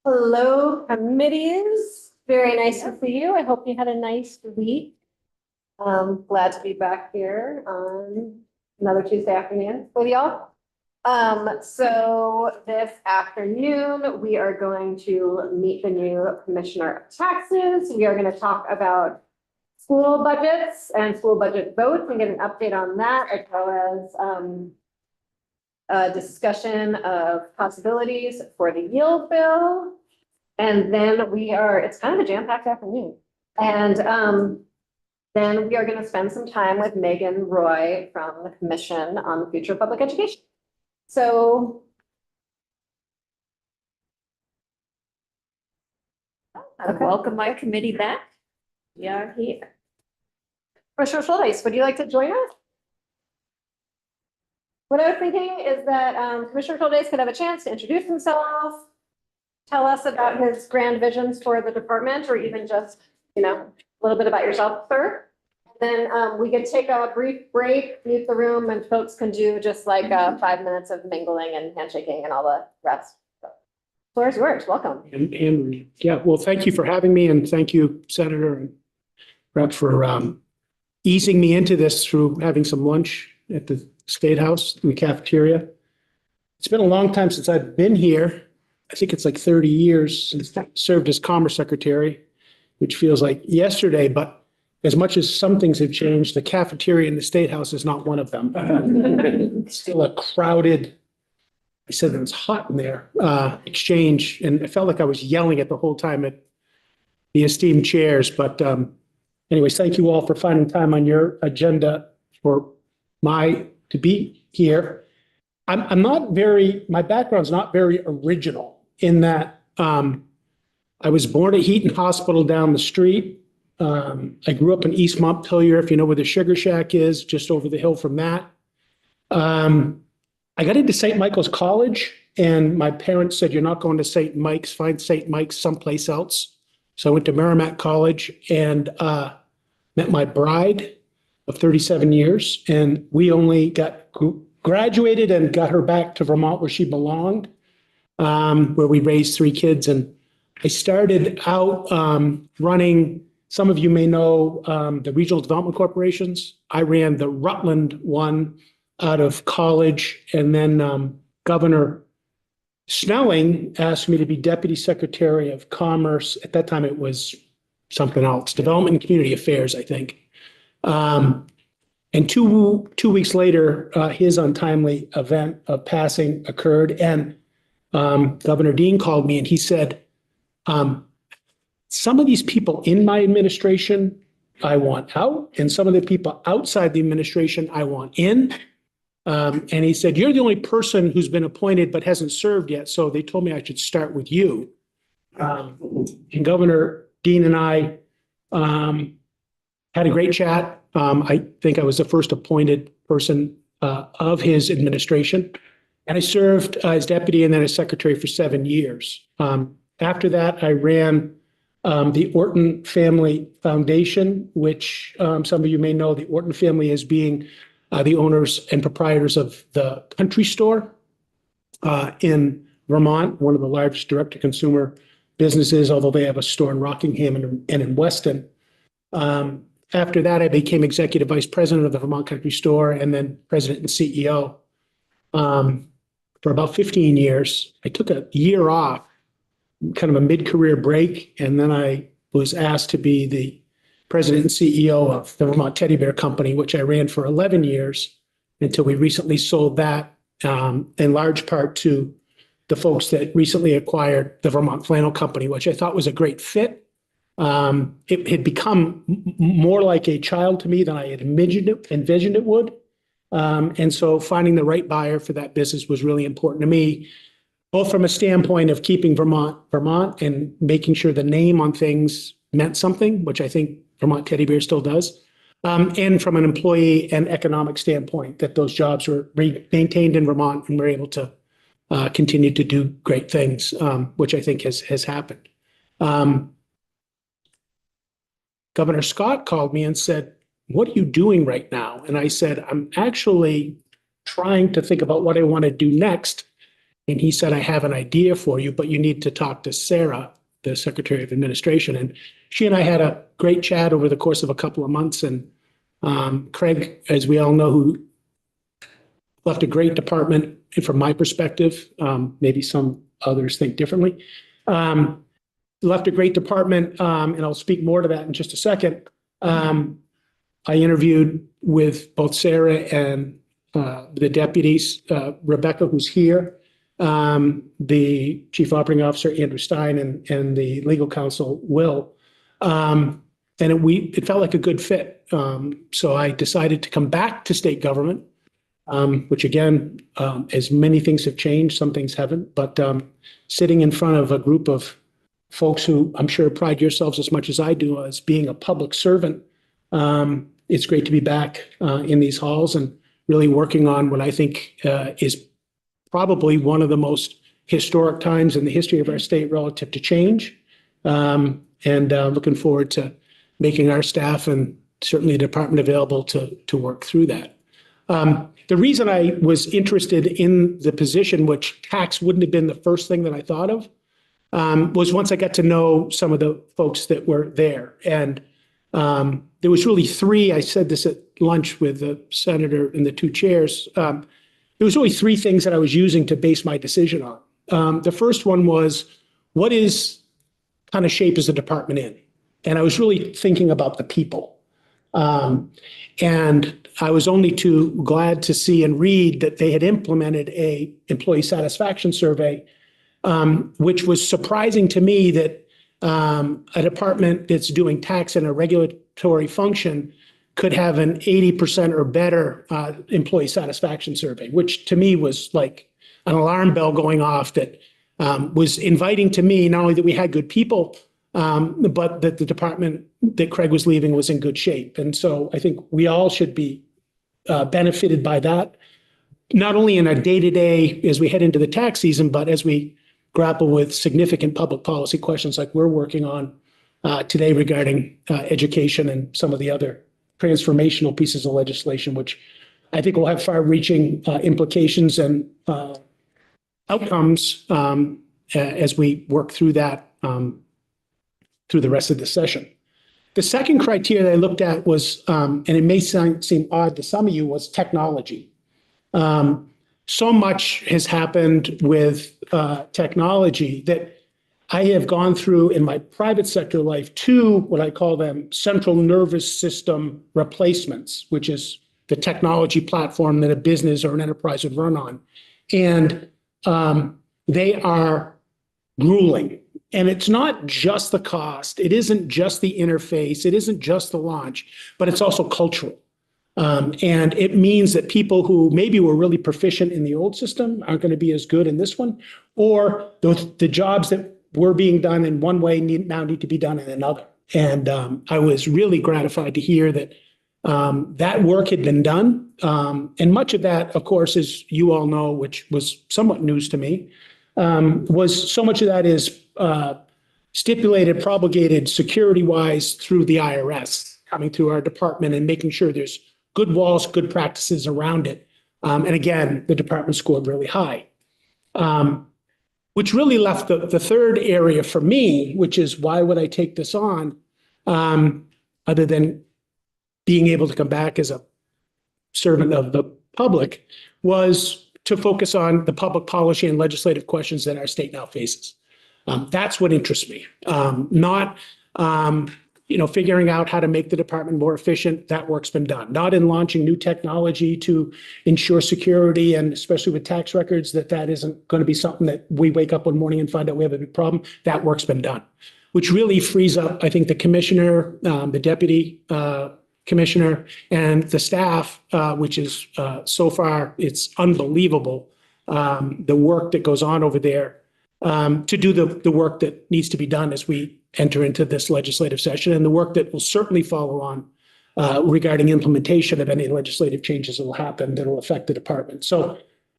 Hello, committees. Very nice to see you. I hope you had a nice week. Glad to be back here on another Tuesday afternoon with y'all. So this afternoon, we are going to meet the new Commissioner of Taxes. We are going to talk about school budgets and school budget votes and get an update on that, as well as a discussion of possibilities for the yield bill. And then it's kind of a jam-packed afternoon. And then we are going to spend some time with Megan Roy from the Commission on the Future of Public Education. So I welcome my committee back. We are here. Commissioner Schultes, would you like to join us? What I was thinking is that Commissioner Schultes could have a chance to introduce himself, tell us about his grand visions for the department, or even just, a little bit about yourself, sir. Then we could take a brief break, mute the room, and folks can do just like 5 minutes of mingling and handshaking and all the rest. So, floor is yours. Welcome. And yeah, well, thank you for having me, and thank you, Senator and Rep, for easing me into this through having some lunch at the State House in the cafeteria. It's been a long time since I've been here. I think it's like 30 years since I served as Commerce Secretary, which feels like yesterday, but as much as some things have changed, the cafeteria in the State House is not one of them. It's still a crowded, I said it was hot in there, exchange, and it felt like I was yelling at the whole time at the esteemed chairs. But anyways, thank you all for finding time on your agenda for to be here. My background's not very original in that I was born at Heaton Hospital down the street. I grew up in East Montpelier, if you know where the Sugar Shack is, just over the hill from that. I got into St. Michael's College, and my parents said, "You're not going to St. Mike's, find St. Mike's someplace else." So I went to Merrimack College and met my bride of 37 years, and we only graduated and got her back to Vermont where she belonged, where we raised 3 kids. And I started out running, some of you may know the regional development corporations. I ran the Rutland one out of college, and then Governor Snelling asked me to be Deputy Secretary of Commerce. At that time, it was something else, Development and Community Affairs, I think. And two weeks later, his untimely event of passing occurred, and Governor Dean called me and he said, some of these people in my administration I want out, and some of the people outside the administration I want in. And he said, "You're the only person who's been appointed but hasn't served yet, so they told me I should start with you." And Governor Dean and I had a great chat. I think I was the first appointed person of his administration, and I served as deputy and then as secretary for 7 years. After that, I ran the Orton Family Foundation, which some of you may know the Orton family as being the owners and proprietors of the Country Store in Vermont, one of the largest direct-to-consumer businesses, although they have a store in Rockingham and in Weston. After that, I became executive vice president of the Vermont Country Store and then president and CEO for about 15 years. I took a year off, kind of a mid-career break, and then I was asked to be the president and CEO of the Vermont Teddy Bear Company, which I ran for 11 years until we recently sold that in large part to the folks that recently acquired the Vermont Flannel Company, which I thought was a great fit. It had become more like a child to me than I had envisioned it would. And so finding the right buyer for that business was really important to me, both from a standpoint of keeping Vermont and making sure the name on things meant something, which I think Vermont Teddy Bear still does, and from an employee and economic standpoint, that those jobs were maintained in Vermont and were able to continue to do great things, which I think has happened. Governor Scott called me and said, "What are you doing right now?" And I said, "I'm actually trying to think about what I want to do next." And he said, I have an idea for you, but you need to talk to Sarah, the Secretary of Administration. And she and I had a great chat over the course of a couple of months. And Craig, as we all know, who left a great department, and from my perspective, maybe some others think differently, left a great department, and I'll speak more to that in just a second. I interviewed with both Sarah and the deputies, Rebecca, who's here, the Chief Operating Officer, Andrew Stein, and the legal counsel, Will. And it felt like a good fit. So I decided to come back to state government, which again, as many things have changed, some things haven't, but sitting in front of a group of folks who I'm sure pride yourselves as much as I do as being a public servant, it's great to be back in these halls and really working on what I think is probably one of the most historic times in the history of our state relative to change. And looking forward to making our staff and certainly the department available to work through that. The reason I was interested in the position, which tax wouldn't have been the first thing that I thought of, was once I got to know some of the folks that were there. And there was really three, I said this at lunch with the senator and the two chairs, there was really three things that I was using to base my decision on. The first one was, what kind of shape is the department in? And I was really thinking about the people. And I was only too glad to see and read that they had implemented a employee satisfaction survey, which was surprising to me that a department that's doing tax and a regulatory function could have an 80% or better employee satisfaction survey, which to me was like an alarm bell going off that was inviting to me, not only that we had good people, but that the department that Craig was leaving was in good shape. And so I think we all should be benefited by that, not only in our day-to-day as we head into the tax season, but as we grapple with significant public policy questions like we're working on today regarding education and some of the other transformational pieces of legislation, which I think will have far-reaching implications and outcomes as we work through that through the rest of the session. The second criteria that I looked at was, and it may seem odd to some of you, was technology. So much has happened with technology that I have gone through in my private sector life two, what I call them, central nervous system replacements, which is the technology platform that a business or an enterprise would run on. And they are grueling. And it's not just the cost. It isn't just the interface. It isn't just the launch, but it's also cultural. And it means that people who maybe were really proficient in the old system aren't going to be as good in this one, or the jobs that were being done in one way now need to be done in another. And I was really gratified to hear that that work had been done. And much of that, of course, as you all know, which was somewhat news to me, was so much of that is stipulated, promulgated security-wise through the IRS, coming through our department and making sure there's good walls, good practices around it. And again, the department scored really high, which really left the third area for me, which is why would I take this on, other than being able to come back as a servant of the public, was to focus on the public policy and legislative questions that our state now faces. That's what interests me, not figuring out how to make the department more efficient. That work's been done. Not in launching new technology to ensure security, and especially with tax records, that isn't going to be something that we wake up one morning and find out we have a big problem. That work's been done, which really frees up, I think, the commissioner, the deputy commissioner, and the staff, which is so far, it's unbelievable, the work that goes on over there to do the work that needs to be done as we enter into this legislative session, and the work that will certainly follow on regarding implementation of any legislative changes that will happen that will affect the department. So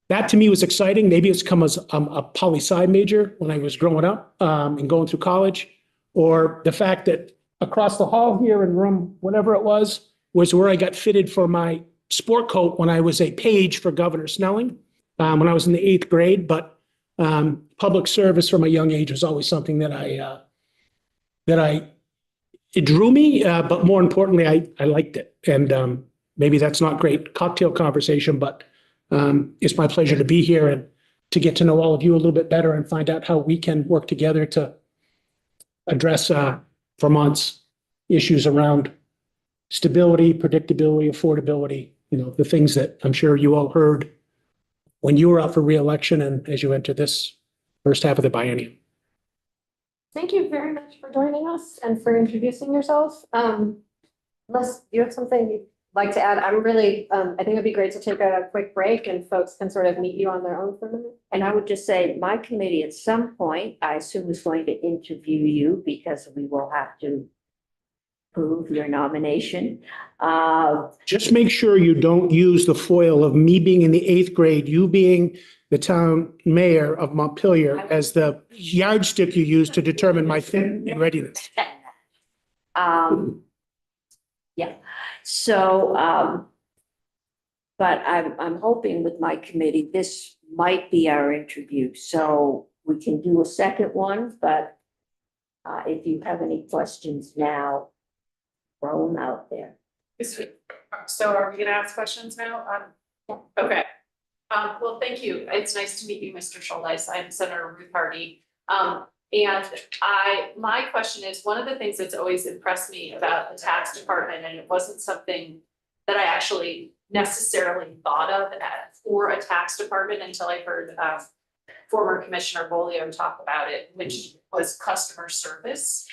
that to me was exciting. Maybe it's come as a poli-sci major when I was growing up and going through college, or the fact that across the hall here in room, whatever it was where I got fitted for my sport coat when I was a page for Governor Snelling when I was in the 8th grade. But Public service from a young age was always something it drew me, but more importantly, I liked it. And maybe that's not great cocktail conversation, but it's my pleasure to be here and to get to know all of you a little bit better and find out how we can work together to address Vermont's issues around stability, predictability, affordability, the things that I'm sure you all heard when you were up for reelection and as you enter this first half of the biennium. Thank you very much for joining us and for introducing yourself. Unless you have something you'd like to add, I think it'd be great to take a quick break and folks can sort of meet you on their own for a minute. And I would just say, my committee at some point, I assume, is going to interview you because we will have to prove your nomination. Just make sure you don't use the foil of me being in the 8th grade, you being the town mayor of Montpelier as the yardstick you use to determine my fit and readiness. Yeah, so, but I'm hoping with my committee, this might be our interview, so we can do a second one, but if you have any questions now, throw them out there. So are we gonna ask questions now? Okay. Well, thank you. It's nice to meet you, Mr. Schuldeis. I'm Senator Ruth Hardy. And my question is, one of the things that's always impressed me about the tax department, and it wasn't something that I actually necessarily thought of for a tax department until I heard former Commissioner Bolio talk about it, which was customer service.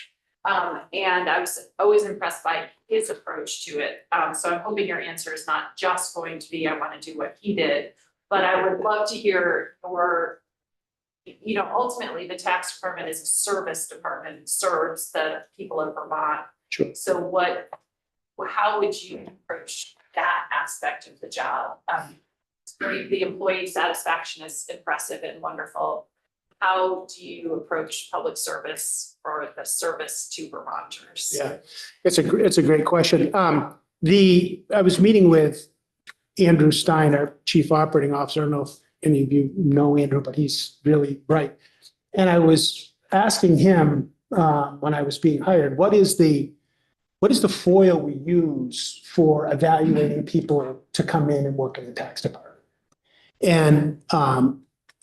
And I was always impressed by his approach to it. So I'm hoping your answer is not just going to be, I want to do what he did, but I would love to hear your, ultimately the tax department is a service department, it serves the people of Vermont. Sure. So how would you approach that aspect of the job? The employee satisfaction is impressive and wonderful. How do you approach public service or the service to Vermonters? Yeah, it's a great question. I was meeting with Andrew Stein, our Chief Operating Officer. I don't know if any of you know Andrew, but he's really bright. And I was asking him when I was being hired, what is the foil we use for evaluating people to come in and work in the tax department? And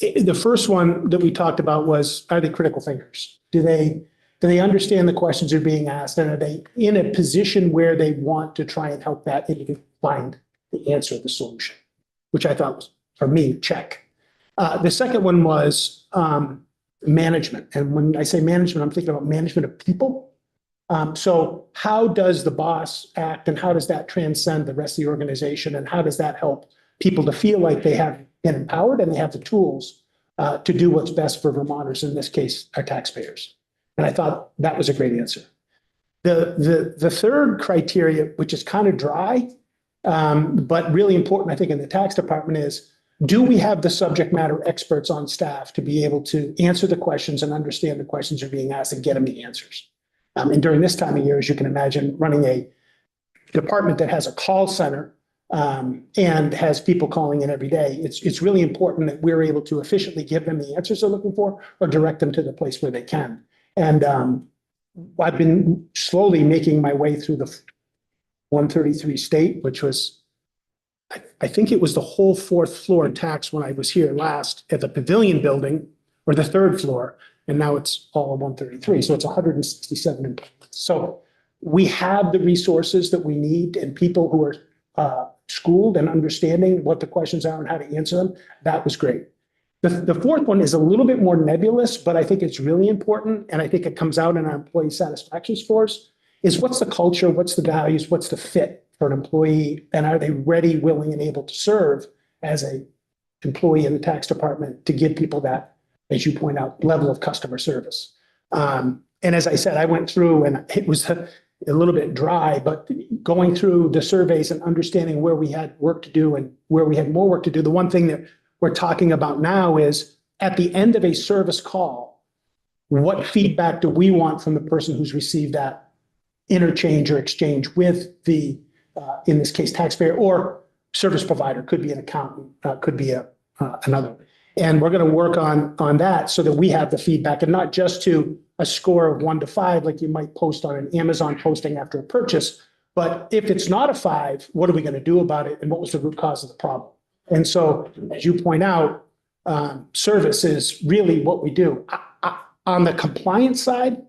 the first one that we talked about was, are they critical thinkers? Do they understand the questions they're being asked? And are they in a position where they want to try and help that individual find the answer, the solution? Which I thought was, for me, check. The second one was management. And when I say management, I'm thinking about management of people. So how does the boss act and how does that transcend the rest of the organization? And how does that help people to feel like they have been empowered and they have the tools to do what's best for Vermonters, in this case, our taxpayers? And I thought that was a great answer. The third criteria, which is kind of dry, but really important, I think, in the tax department is, do we have the subject matter experts on staff to be able to answer the questions and understand the questions are being asked and get them the answers? And during this time of year, as you can imagine, running a department that has a call center and has people calling in every day, it's really important that we're able to efficiently give them the answers they're looking for or direct them to the place where they can. And I've been slowly making my way through the 133 state, which was, I think it was the whole 4th floor tax when I was here last at the Pavilion building, or the 3rd floor, and now it's all 133. So it's 167 employees. So we have the resources that we need and people who are schooled and understanding what the questions are and how to answer them. That was great. The fourth one is a little bit more nebulous, but I think it's really important. And I think it comes out in our employee satisfaction scores, is what's the culture, what's the values, what's the fit for an employee, and are they ready, willing, and able to serve as an employee in the tax department to give people that, as you point out, level of customer service. And as I said, I went through and it was a little bit dry, but going through the surveys and understanding where we had work to do and where we had more work to do. The one thing that we're talking about now is at the end of a service call, what feedback do we want from the person who's received that interchange or exchange with the, in this case, taxpayer or service provider, could be an accountant, could be another. And we're going to work on that so that we have the feedback and not just to a score of 1 to 5, like you might post on an Amazon posting after a purchase. But if it's not a 5, what are we going to do about it? And what was the root cause of the problem? And so, as you point out, service is really what we do. On the compliance side,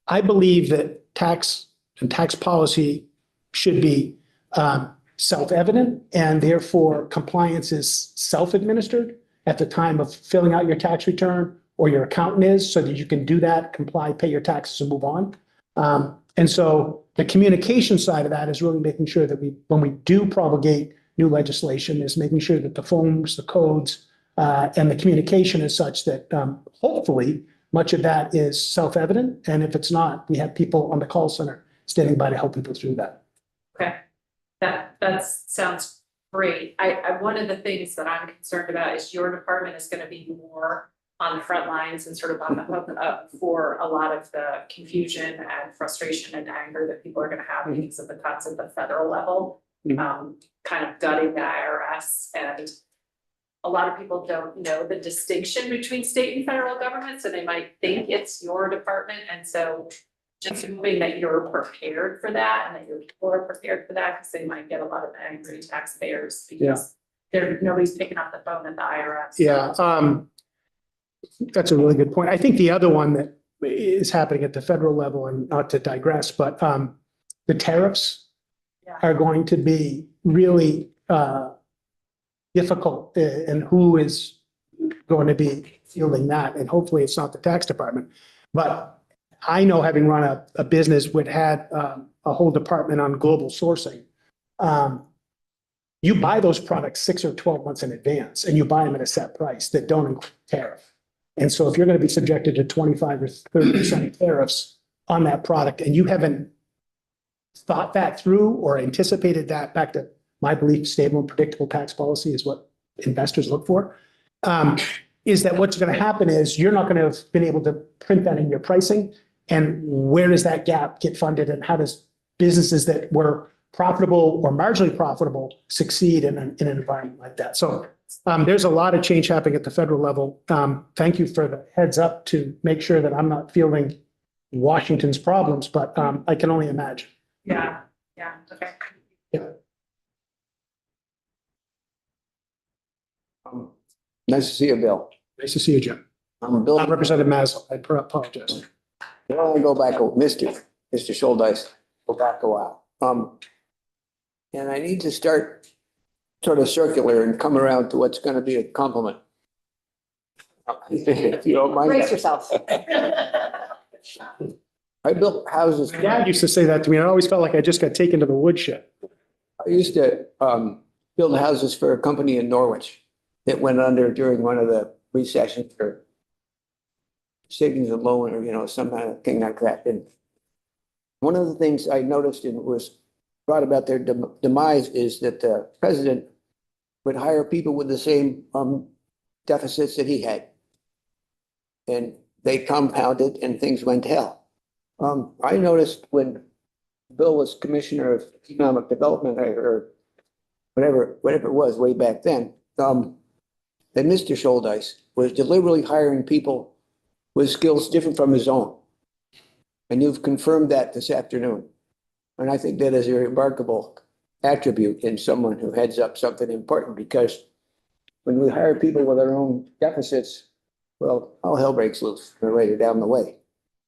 I believe that tax and tax policy should be self-evident, and therefore compliance is self-administered at the time of filling out your tax return, or your accountant is, so that you can do that, comply, pay your taxes and move on. And so the communication side of that is really making sure that when we do promulgate new legislation, is making sure that the forms, the codes, and the communication is such that hopefully much of that is self-evident. And if it's not, we have people on the call center standing by to help people through that. Okay, that sounds great. One of the things that I'm concerned about is your department is gonna be more on the front lines and sort of on the hook for a lot of the confusion and frustration and anger that people are gonna have because of the cuts at the federal level. Kind of gutting the IRS, and a lot of people don't know the distinction between state and federal government, so they might think it's your department, and so just hoping that you're prepared for that and that your people are prepared for that, because they might get a lot of angry taxpayers because nobody's picking up the phone at the IRS. Yeah, that's a really good point. I think the other one that is happening at the federal level, and not to digress, but the tariffs are going to be really difficult, and who is going to be fielding that? And hopefully it's not the tax department. But I know, having run a business which had a whole department on global sourcing, you buy those products 6 or 12 months in advance, and you buy them at a set price that don't include tariff. And so if you're going to be subjected to 25 or 30% tariffs on that product, and you haven't thought that through or anticipated that, back to my belief, stable and predictable tax policy is what investors look for, is that what's going to happen is you're not going to have been able to print that in your pricing. And where does that gap get funded, and how does businesses that were profitable or marginally profitable succeed in an environment like that? So there's a lot of change happening at the federal level. Thank you for the heads up to make sure that I'm not fielding Washington's problems, but I can only imagine. Yeah, okay. Nice to see you, Bill. Nice to see you, Jim. I'm Bill. Representative Mazel, I apologize. I want to go back, Mr. Schuldice, go back a while. And I need to start sort of circular and come around to what's going to be a compliment. If you don't mind. Brace yourself. I built houses. My dad used to say that to me, and I always felt like I just got taken to the woodshed. I used to build houses for a company in Norwich that went under during one of the recessions or savings and loan, or some kind of thing like that. And one of the things I noticed and was brought about their demise is that the president would hire people with the same deficits that he had, and they compounded and things went to hell. I noticed when Bill was commissioner of economic development, or whatever it was way back then, that Mr. Schuldice was deliberately hiring people with skills different from his own. And you've confirmed that this afternoon. And I think that is a remarkable attribute in someone who heads up something important, because when we hire people with their own deficits, well, all hell breaks loose later down the way.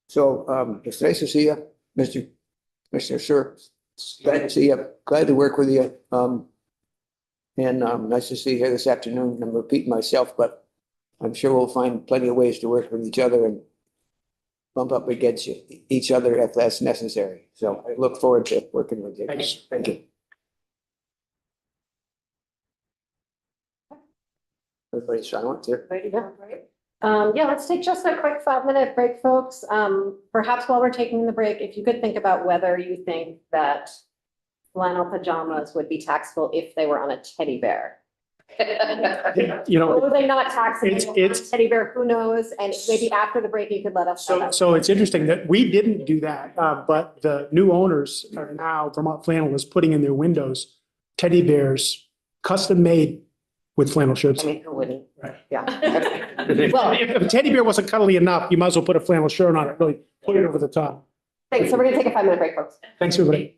So it's nice to see you, Mr. Sir. Glad to see you. Glad to work with you. And nice to see you here this afternoon. I'm repeating myself, but I'm sure we'll find plenty of ways to work with each other and bump up against each other if that's necessary. So I look forward to working with you. Thanks. Thank you. Everybody's silent here. Yeah, let's take just a quick 5-minute break, folks. Perhaps while we're taking the break, if you could think about whether you think that flannel pajamas would be taxable if they were on a teddy bear. Or were they not taxable on a teddy bear? Who knows? And maybe after the break, you could let us know. So it's interesting that we didn't do that, but the new owners are now, Vermont Flannel is putting in their windows teddy bears, custom made with flannel shirts. I mean, who wouldn't? Right. Yeah. Well, If a teddy bear wasn't cuddly enough, you might as well put a flannel shirt on it, really put it over the top. thanks. So we're gonna take a 5-minute break, folks. Thanks, everybody.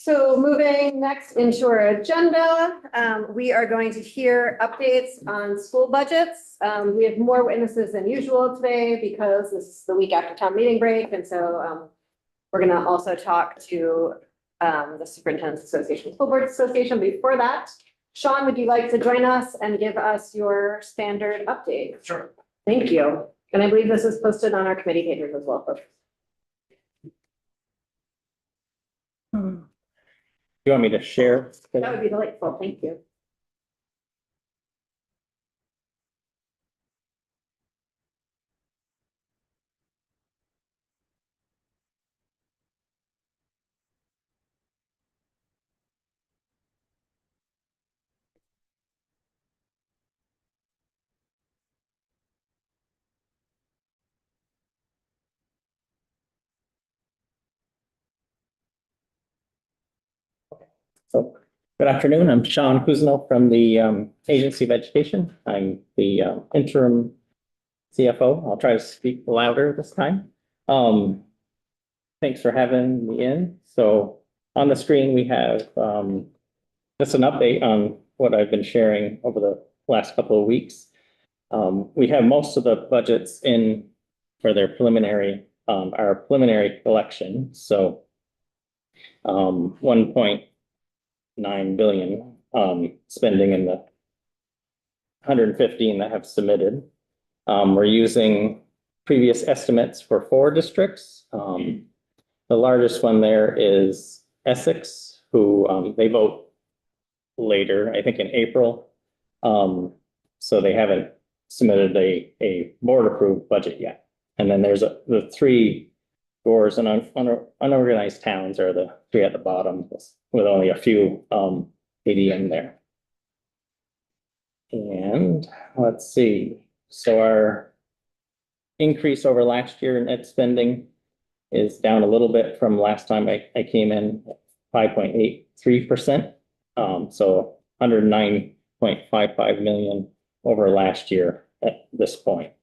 So moving next into our agenda, we are going to hear updates on school budgets. We have more witnesses than usual today because this is the week after town meeting break. And so we're going to also talk to the Superintendent's Association, School Board Association. Before that, Sean, would you like to join us and give us your standard update? Sure. Thank you. And I believe this is posted on our committee pages as well, folks. You want me to share? That would be delightful. Thank you. So, good afternoon. I'm Sean Kuzno from the Agency of Education. I'm the interim CFO. I'll try to speak louder this time. Thanks for having me in. So on the screen, we have just an update on what I've been sharing over the last couple of weeks. We have most of the budgets in for their preliminary, our preliminary collection. So 1.9 billion spending in the 115 that have submitted. We're using previous estimates for 4 districts. The largest one there is Essex, who they vote later, I think in April. So they haven't submitted a board approved budget yet. And then there's the 3 Gores and unorganized towns are the 3 at the bottom with only a few ADM there. And let's see, so our increase over last year in net spending is down a little bit from last time I came in, 5.83%. So 109.55 million over last year at this point.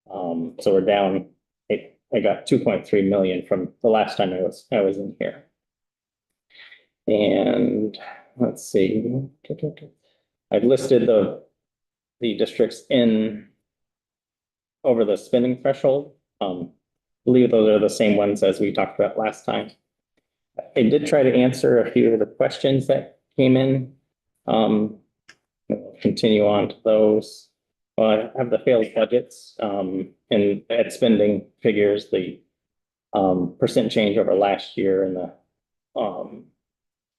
So we're down, I got 2.3 million from the last time I was in here. And let's see, I've listed the districts in over the spending threshold. I believe those are the same ones as we talked about last time. I did try to answer a few of the questions that came in. We'll continue on to those. Well, I have the failed budgets and at spending figures, the percent change over last year and the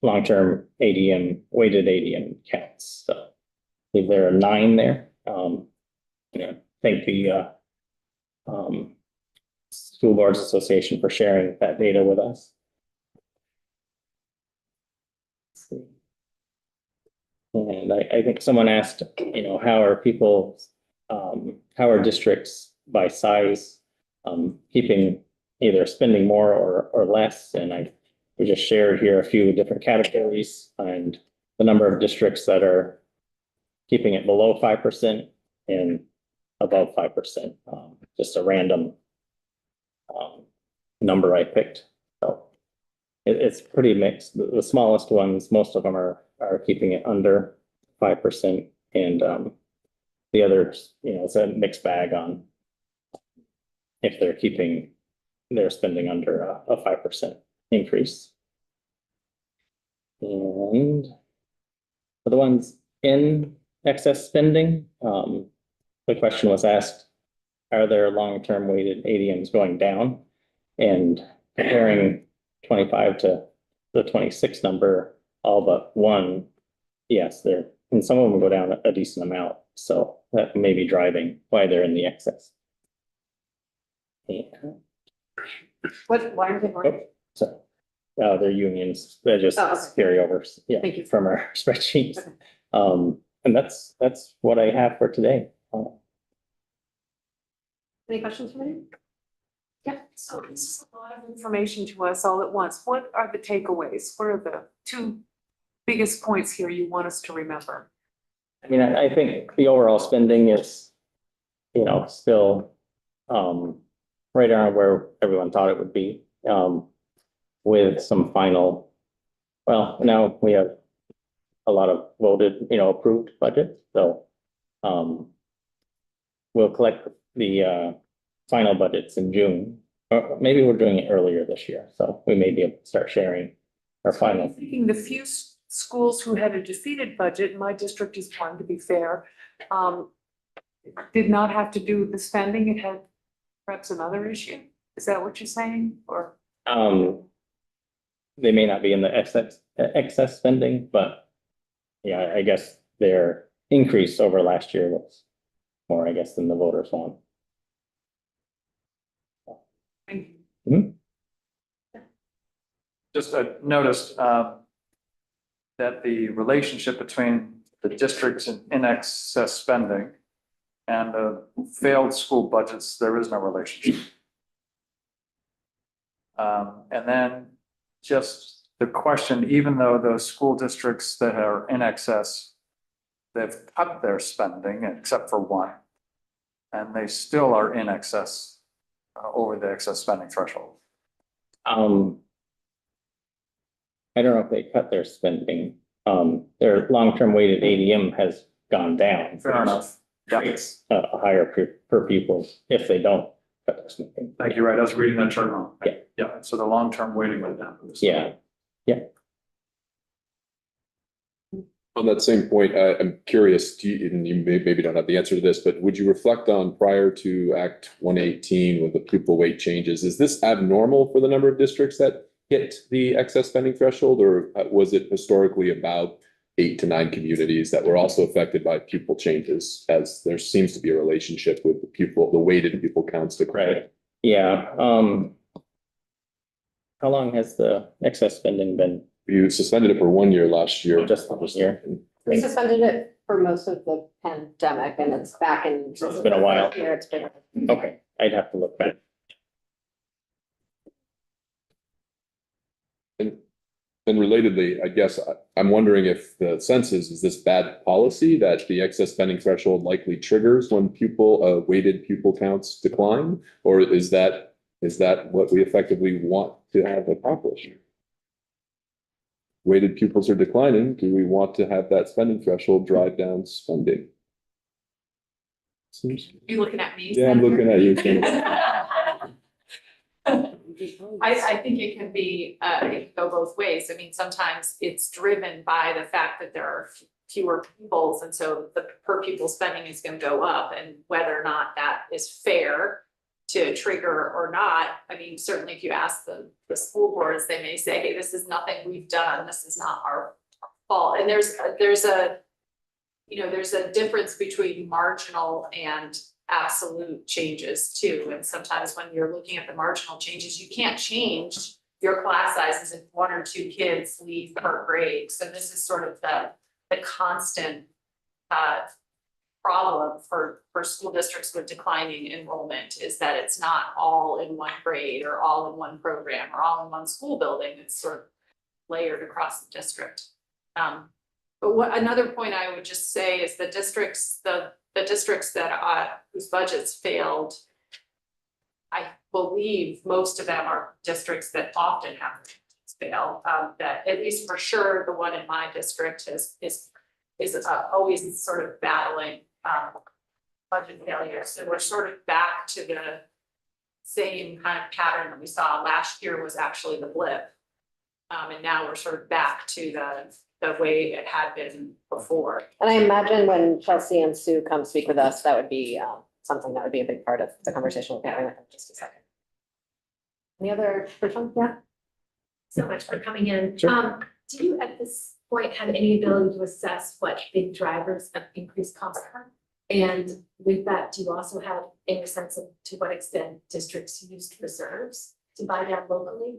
long-term ADM, weighted ADM counts. So I believe there are 9 there. Thank the School Boards Association for sharing that data with us. Let's see. And I think someone asked, how are people, how are districts by size keeping either spending more or less? And we just shared here a few different categories and the number of districts that are keeping it below 5% and above 5%. Just a random number I picked. So it's pretty mixed. The smallest ones, most of them are keeping it under 5%, and the others, it's a mixed bag on if they're keeping their spending under a 5% increase. And for the ones in excess spending, the question was asked, are there long-term weighted ADMs going down? And comparing 25 to the 26 number, all but one, yes, and some of them go down a decent amount. So that may be driving why they're in the excess. Yeah. Why are they more? So they're unions. They're just Oh, okay. carryovers, Thank you. from our spreadsheets. Okay. And that's what I have for today. Any questions for me? Yeah. So this is a lot of information to us all at once. What are the takeaways? What are the 2 biggest points here you want us to remember? I mean, I think the overall spending is, still right around where everyone thought it would be, with some final Well, now we have a lot of voted, approved budgets, so, we'll collect the, final budgets in June. Or maybe we're doing it earlier this year, so we may be able to start sharing our I'm final. thinking the few schools who had a defeated budget, my district is one, to be fair, did not have to do the spending, it had perhaps another issue? Is that what you're saying, or? They may not be in the excess spending, but yeah, I guess their increase over last year was more, I guess, than the voters want. Just noticed that the relationship between the districts in excess spending and the failed school budgets, there is no relationship. And then just the question, even though those school districts that are in excess, they've cut their spending except for one, and they still are in excess over the excess spending threshold. I don't know if they cut their spending. Their long-term weighted ADM has gone down. Fair enough. Yeah. It's higher per pupil if they don't cut their spending. Thank you, right, I was reading that chart wrong. Yeah. Yeah, so the long-term weighting went down. Yeah, On that same point, I'm curious, and you maybe don't have the answer to this, but would you reflect on prior to Act 118 with the pupil weight changes? Is this abnormal for the number of districts that hit the excess spending threshold, or was it historically about 8 to 9 communities that were also affected by pupil changes, as there seems to be a relationship with the weighted pupil counts to right. Yeah. How long has the excess spending been? You suspended it for 1 year last year. Just this year. We suspended it for most of the pandemic and it's back in. So it's been a while. Yeah, it's been. Okay, I'd have to look back. And relatedly, I guess I'm wondering if the sense is this bad policy that the excess spending threshold likely triggers when weighted pupil counts decline? Or is that what we effectively want to have accomplished? Weighted pupils are declining. Do we want to have that spending threshold drive down spending? You looking at me? Yeah, I'm looking at you. I think it can be, it can go both ways. I mean, sometimes it's driven by the fact that there are fewer pupils, and so the per pupil spending is gonna go up, and whether or not that is fair to trigger or not. I mean, certainly if you ask the school boards, they may say, hey, this is nothing we've done, this is not our fault. And there's a difference between marginal and absolute changes too. And sometimes when you're looking at the marginal changes, you can't change your class sizes if 1 or 2 kids leave per grade. So this is sort of the constant problem for school districts with declining enrollment, is that it's not all in one grade or all in one program or all in one school building. It's sort of layered across the district. But another point I would just say is the districts that whose budgets failed, I believe most of them are districts that often have fail. That at least for sure, the one in my district is always sort of battling budget failure. So we're sort of back to the same kind of pattern that we saw last year was actually the blip. And now we're sort of back to the way it had been before. And I imagine when Chelsea and Sue come speak with us, that would be something that would be a big part of the conversation we'll be having with them in just a second. Any other questions? Yeah. So much for coming in. Sure. Do you at this point have any ability to assess what big drivers of increased costs are? And with that, do you also have any sense of to what extent districts used reserves to buy down locally?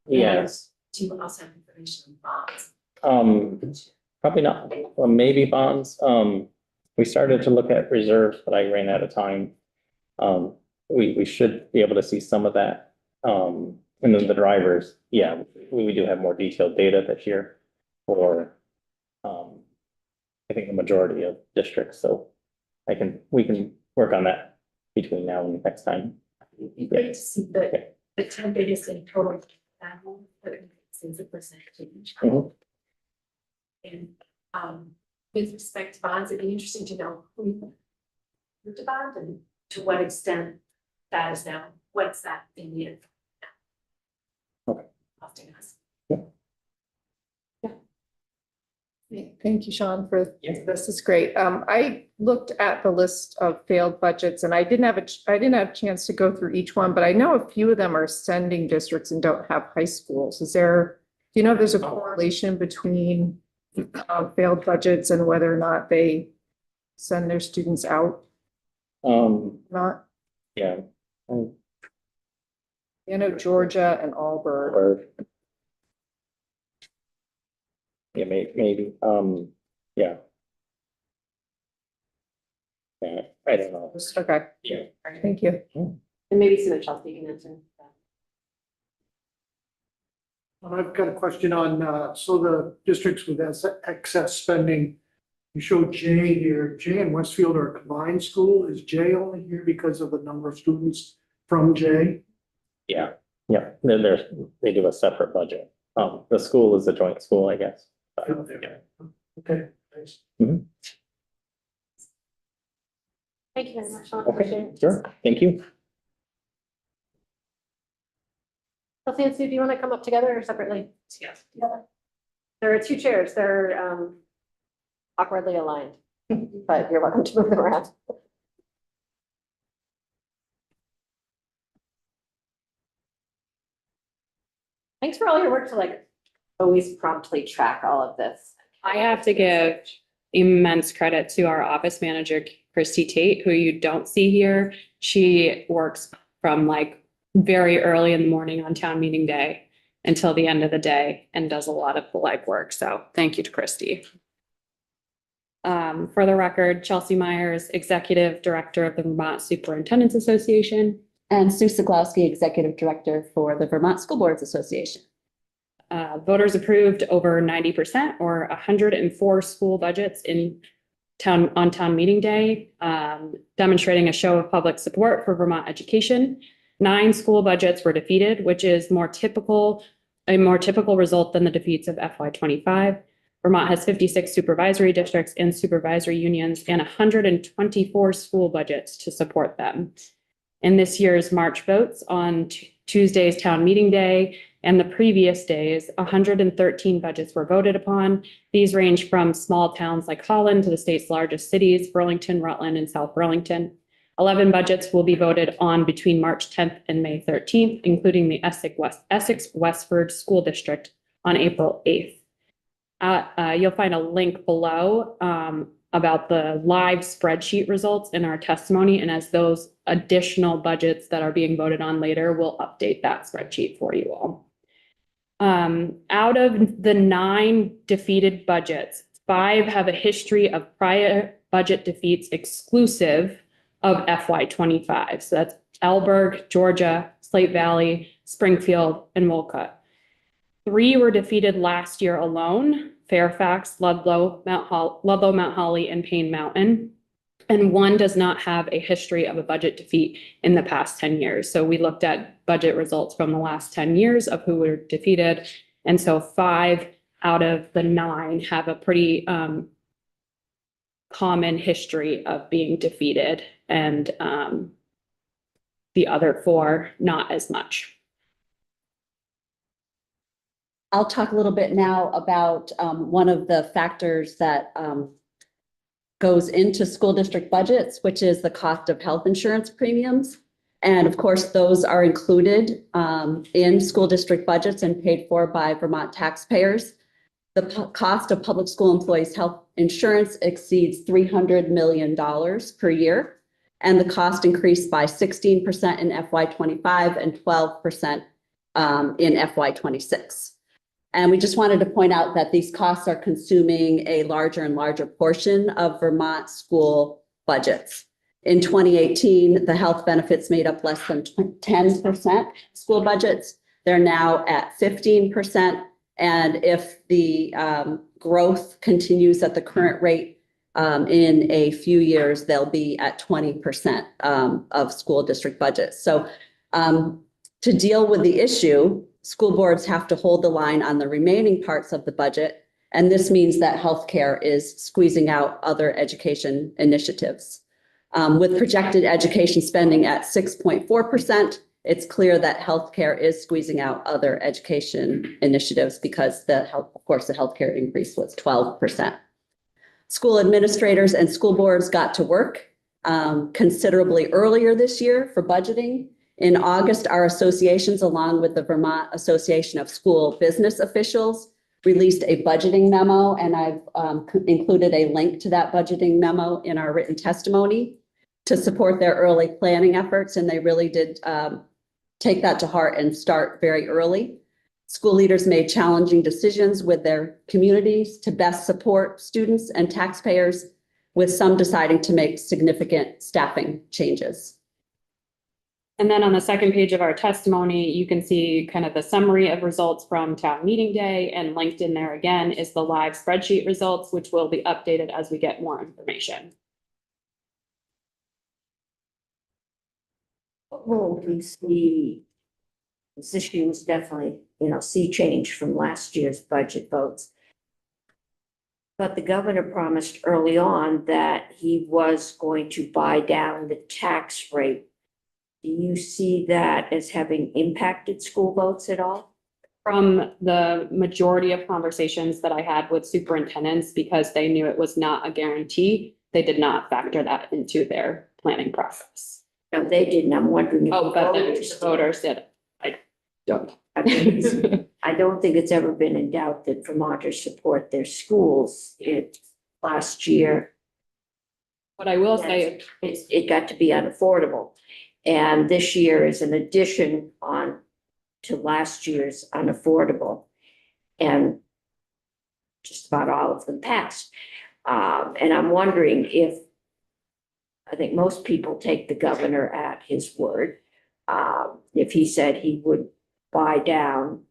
Yes. And do you also have information on bonds? Probably not, well, maybe bonds. We started to look at reserves, but I ran out of time. We should be able to see some of that. And then the drivers, yeah, we do have more detailed data this year for, I think the majority of districts, so we can work on that between now and next time. It'd be great to see the 10 biggest in total. since the percent change. Mhm. And, with respect to bonds, it'd be interesting to know who moved a bond and to what extent that is now, what's that being needed? Okay. Costing us. Thank you, Sean, for Yeah. this. Is great. I looked at the list of failed budgets and I didn't have a chance to go through each one, but I know a few of them are sending districts and don't have high schools. Do you know if there's a correlation between failed budgets and whether or not they send their students out? Not, Yeah. I know Georgia and Auburn. Or. Yeah, maybe, yeah. Yeah, I don't know. Okay, Yeah. thank you. And maybe some of Chelsea can answer. I've got a question on, so the districts with excess spending, you showed J here. J and Westfield are a combined school. Is J only here because of the number of students from J? Yeah, they do a separate budget. The school is a joint school, I guess. But, yeah. Okay, thanks. Thank you very much. Sean. Okay, Appreciate it. sure, thank you. Chelsea and Sue, do you want to come up together or separately? Yes. There are two chairs. They're awkwardly aligned, but you're welcome to move them around. Thanks for all your work to always promptly track all of this. I have to give immense credit to our office manager, Christy Tate, who you don't see here. She works from very early in the morning on town meeting day until the end of the day and does a lot of the legwork. So thank you to Christy. For the record, Chelsea Myers, Executive Director of the Vermont Superintendents Association. And Sue Siglowski, Executive Director for the Vermont School Boards Association. Voters approved over 90% or 104 school budgets on town meeting day, demonstrating a show of public support for Vermont education. 9 school budgets were defeated, which is a more typical result than the defeats of FY25. Vermont has 56 supervisory districts and supervisory unions and 124 school budgets to support them. In this year's March votes on Tuesday's town meeting day and the previous days, 113 budgets were voted upon. These range from small towns like Holland to the state's largest cities, Burlington, Rutland, and South Burlington. 11 budgets will be voted on between March 10th and May 13th, including the Essex Westford School District on April 8th. You'll find a link below about the live spreadsheet results in our testimony. And as those additional budgets that are being voted on later, we'll update that spreadsheet for you all. Out of the 9 defeated budgets, 5 have a history of prior budget defeats exclusive of FY25. So that's Elberg, Georgia, Slate Valley, Springfield, and Wolcott. 3 were defeated last year alone: Fairfax, Ludlow, Mount Holly, and Payne Mountain. And 1 does not have a history of a budget defeat in the past 10 years. So we looked at budget results from the last 10 years of who were defeated. And so 5 out of the 9 have a pretty common history of being defeated, and the other 4, not as much. I'll talk a little bit now about one of the factors that goes into school district budgets, which is the cost of health insurance premiums. And of course, those are included in school district budgets and paid for by Vermont taxpayers. The cost of public school employees' health insurance exceeds $300 million per year. And the cost increased by 16% in FY25 and 12% in FY26. And we just wanted to point out that these costs are consuming a larger and larger portion of Vermont school budgets. In 2018, the health benefits made up less than 10% school budgets. They're now at 15%. And if the growth continues at the current rate, in a few years, they'll be at 20% of school district budgets. So to deal with the issue, school boards have to hold the line on the remaining parts of the budget. And this means that healthcare is squeezing out other education initiatives. With projected education spending at 6.4%, it's clear that healthcare is squeezing out other education initiatives because the healthcare increase was 12%. School administrators and school boards got to work considerably earlier this year for budgeting. In August, our associations, along with the Vermont Association of School Business Officials, released a budgeting memo, and I've included a link to that budgeting memo in our written testimony to support their early planning efforts, and they really did take that to heart and start very early. School leaders made challenging decisions with their communities to best support students and taxpayers, with some deciding to make significant staffing changes. And then on the second page of our testimony, you can see kind of the summary of results from town meeting day, and linked in there again is the live spreadsheet results, which will be updated as we get more information. Well, we see this issue is definitely, sea change from last year's budget votes. But the governor promised early on that he was going to buy down the tax rate. Do you see that as having impacted school votes at all? From the majority of conversations that I had with superintendents, because they knew it was not a guarantee, they did not factor that into their planning process. No, they didn't. I'm wondering if Oh, but the voters voters did. I don't. I don't think it's ever been in doubt that Vermonters support their schools. Last year, What I will say, it got to be unaffordable. And this year is an addition on to last year's unaffordable. And just about all of them passed. And I'm wondering I think most people take the governor at his word. If he said he would buy down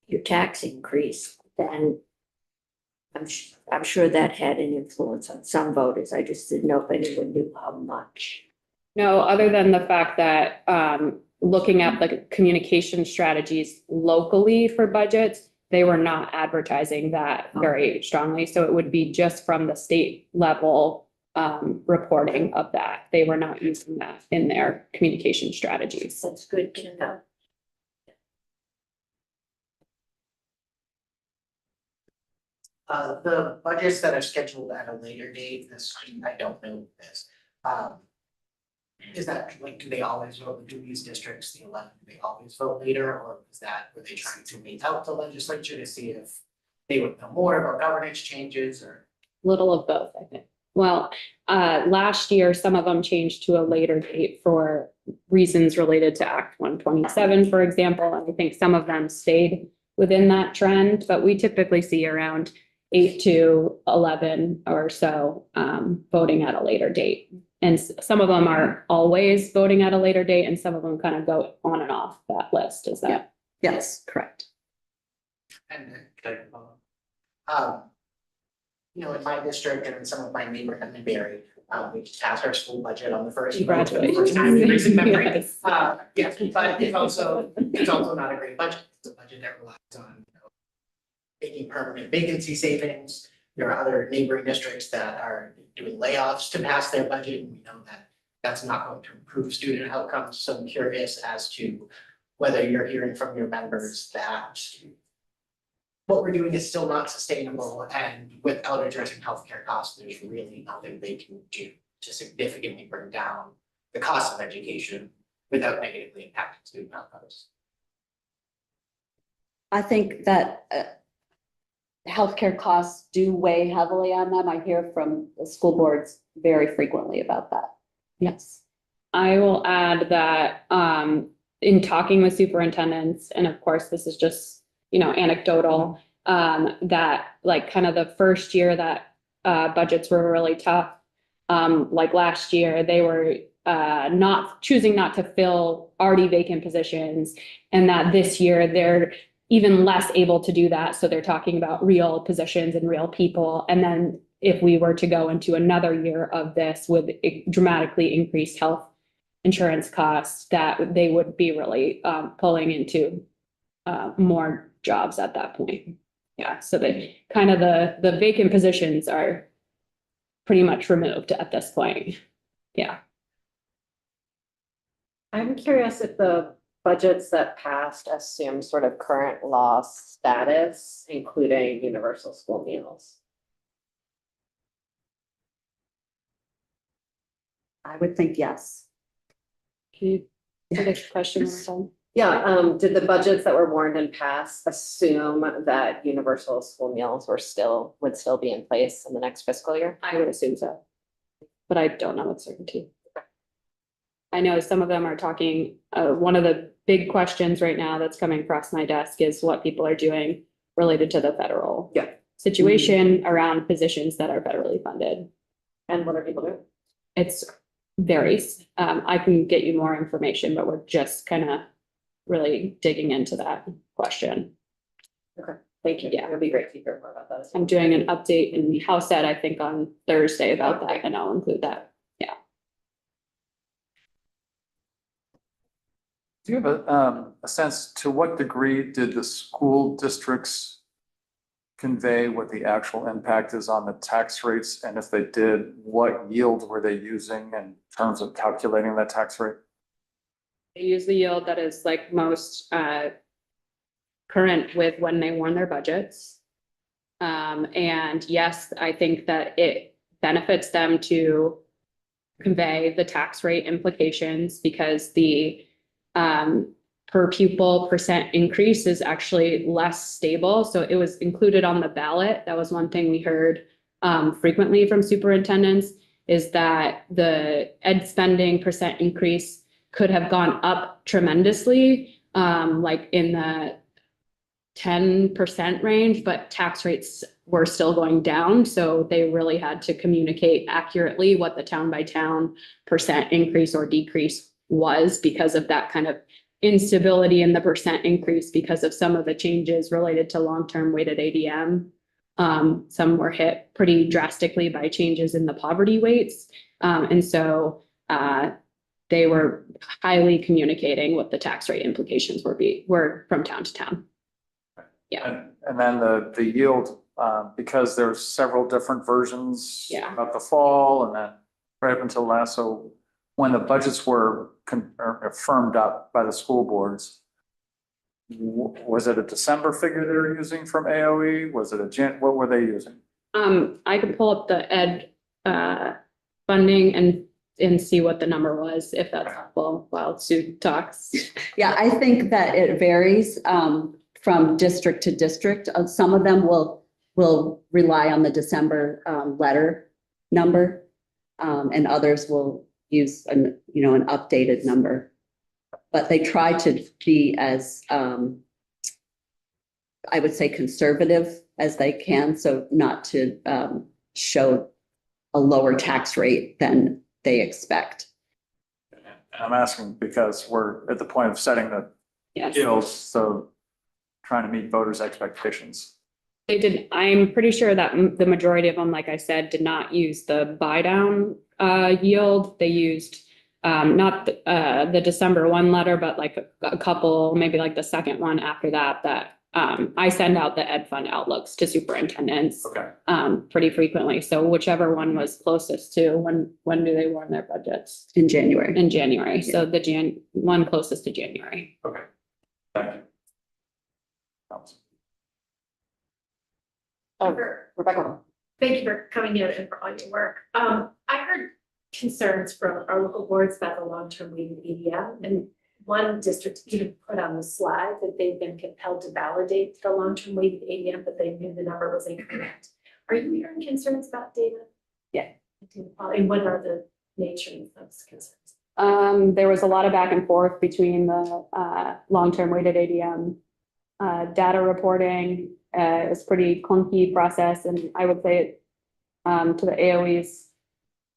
your tax increase, then I'm sure that had an influence on some voters. I just didn't know if anyone knew how much. no, other than the fact that looking at the communication strategies locally for budgets, they were not advertising that very strongly. So it would be just from the state level reporting of that. They were not using that in their communication strategies. That's good to know. The budgets that are scheduled at a later date, I don't know this. Is that like, do they always vote, do these districts, the 11, do they always vote later, or were they trying to wait out the legislature to see if they would know more about governance changes, or? Little of both, I think. Well, last year, some of them changed to a later date for reasons related to Act 127, for example, and I think some of them stayed within that trend, but we typically see around 8 to 11 or so voting at a later date. And some of them are always voting at a later date, and some of them kind of go on and off that list. Is that? Yeah. Yes, correct. And in my district and in some of my neighborhood in Barry, we just passed our school budget on the first. Congratulations. First time in recent memory. Yes. Yes, but it's also not a great budget. It's a budget that relies on making permanent vacancy savings. There are other neighboring districts that are doing layoffs to pass their budget, and we know that that's not going to improve student outcomes. So I'm curious as to whether you're hearing from your members that what we're doing is still not sustainable, and without addressing healthcare costs, there's really nothing they can do to significantly bring down the cost of education without negatively impacting student outcomes. I think that healthcare costs do weigh heavily on them. I hear from the school boards very frequently about that. Yes. I will add that in talking with superintendents, and of course, this is just, anecdotal, that like kind of the first year that budgets were really tough, like last year, they were choosing not to fill already vacant positions, and that this year they're even less able to do that. So they're talking about real positions and real people. And then if we were to go into another year of this with dramatically increased health insurance costs, that they would be really pulling into more jobs at that point. Yeah, so they kind of the vacant positions are pretty much removed at this point. Yeah. I'm curious if the budgets that passed assume sort of current law status, including universal school meals. I would think yes. Can you take a question one more time? Yeah, did the budgets that were warned and passed assume that universal school meals would still be in place in the next fiscal year? I would assume so, but I don't know with certainty. I know some of them are talking, one of the big questions right now that's coming across my desk is what people are doing related to the federal situation around positions that are federally funded. And what are people doing? It's varies. I can get you more information, but we're just kind of really digging into that question. Okay, thank you. Yeah. It would be great to hear more about that. I'm doing an update in House Ed, I think on Thursday about that, and I'll include that. Yeah. Do you have a sense to what degree did the school districts convey what the actual impact is on the tax rates? And if they did, what yield were they using in terms of calculating that tax rate? They use the yield that is like most current with when they warn their budgets. And yes, I think that it benefits them to convey the tax rate implications because the per pupil percent increase is actually less stable. So it was included on the ballot. That was one thing we heard frequently from superintendents is that the ed spending percent increase could have gone up tremendously, like in the 10% range, but tax rates were still going down. So they really had to communicate accurately what the town by town percent increase or decrease was because of that kind of instability in the percent increase because of some of the changes related to long-term weighted ADM. Some were hit pretty drastically by changes in the poverty weights. And so they were highly communicating what the tax rate implications were from town to town. Yeah. And then the yield, because there's several different versions Yeah. about the fall and then right up until last. So when the budgets were firmed up by the school boards, was it a December figure they were using from AOE? Was it what were they using? I could pull up the ed funding and see what the number was, if that's helpful while Sue talks. Yeah, I think that it varies from district to district. Some of them will rely on the December letter number, and others will use an updated number. But they try to be as I would say conservative as they can, so not to show a lower tax rate than they expect. And I'm asking because we're at the point of setting the yields, so trying to meet voters' expectations. They did, I'm pretty sure that the majority of them, like I said, did not use the buy down yield. They used not the December 1 letter, but like a couple, maybe like the second one after that I send out the ed fund outlooks to superintendents pretty frequently. So whichever one was closest to when do they warn their budgets? In January. In January. So the one closest to January. Okay. Thank you. Rebecca. Thank you for coming in and for all your work. I heard concerns from our local boards about the long-term weighted ADM, and one district even put on the slide that they've been compelled to validate the long-term weighted ADM, but they knew the number was incorrect. Are you hearing concerns about data? Yeah. And what are the nature of those concerns? There was a lot of back and forth between the long-term weighted ADM data reporting. It was pretty clunky process, and I would say to the AOE's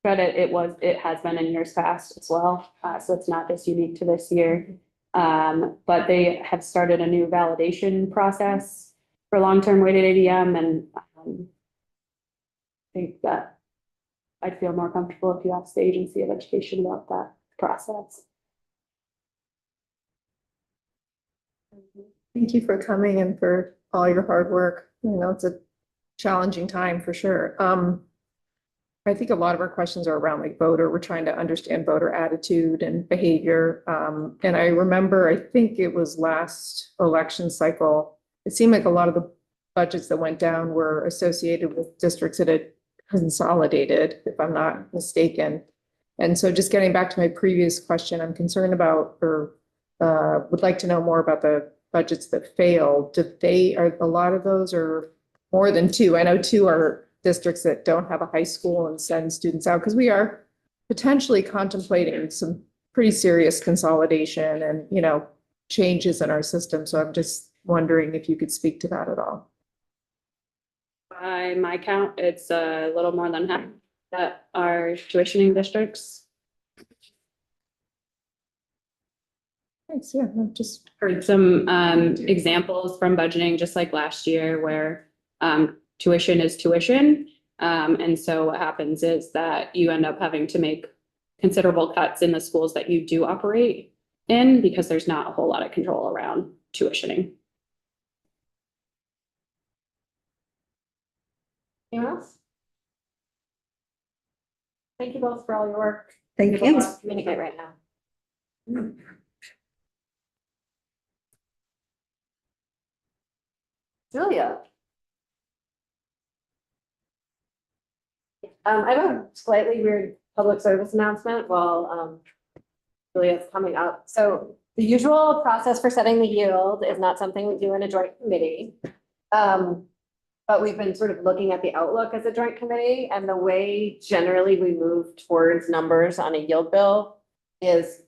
credit, it has been in years past as well. So it's not just unique to this year. But they have started a new validation process for long-term weighted ADM, and I think that I'd feel more comfortable if you asked the Agency of Education about that process. Thank you for coming and for all your hard work. You know, it's a challenging time for sure. I think a lot of our questions are around like voter. We're trying to understand voter attitude and behavior. And I remember, I think it was last election cycle, it seemed like a lot of the budgets that went down were associated with districts that had consolidated, if I'm not mistaken. And so just getting back to my previous question, I'm concerned about, or would like to know more about the budgets that failed. Are a lot of those or more than two? I know two are districts that don't have a high school and send students out, because we are potentially contemplating some pretty serious consolidation and, you know, changes in our system. So I'm just wondering if you could speak to that at all. By my count, it's a little more than half that are tuitioning districts. Thanks, yeah, no, just Heard some examples from budgeting, just like last year, where tuition is tuition. And so what happens is that you end up having to make considerable cuts in the schools that you do operate in, because there's not a whole lot of control around tuitioning. Anyone else? Thank you both for all your work. Thank People you. must communicate right now. Julia. I have a slightly weird public service announcement while Julia's coming up. So the usual process for setting the yield is not something we do in a joint committee. But we've been sort of looking at the outlook as a joint committee, and the way generally we move towards numbers on a yield bill is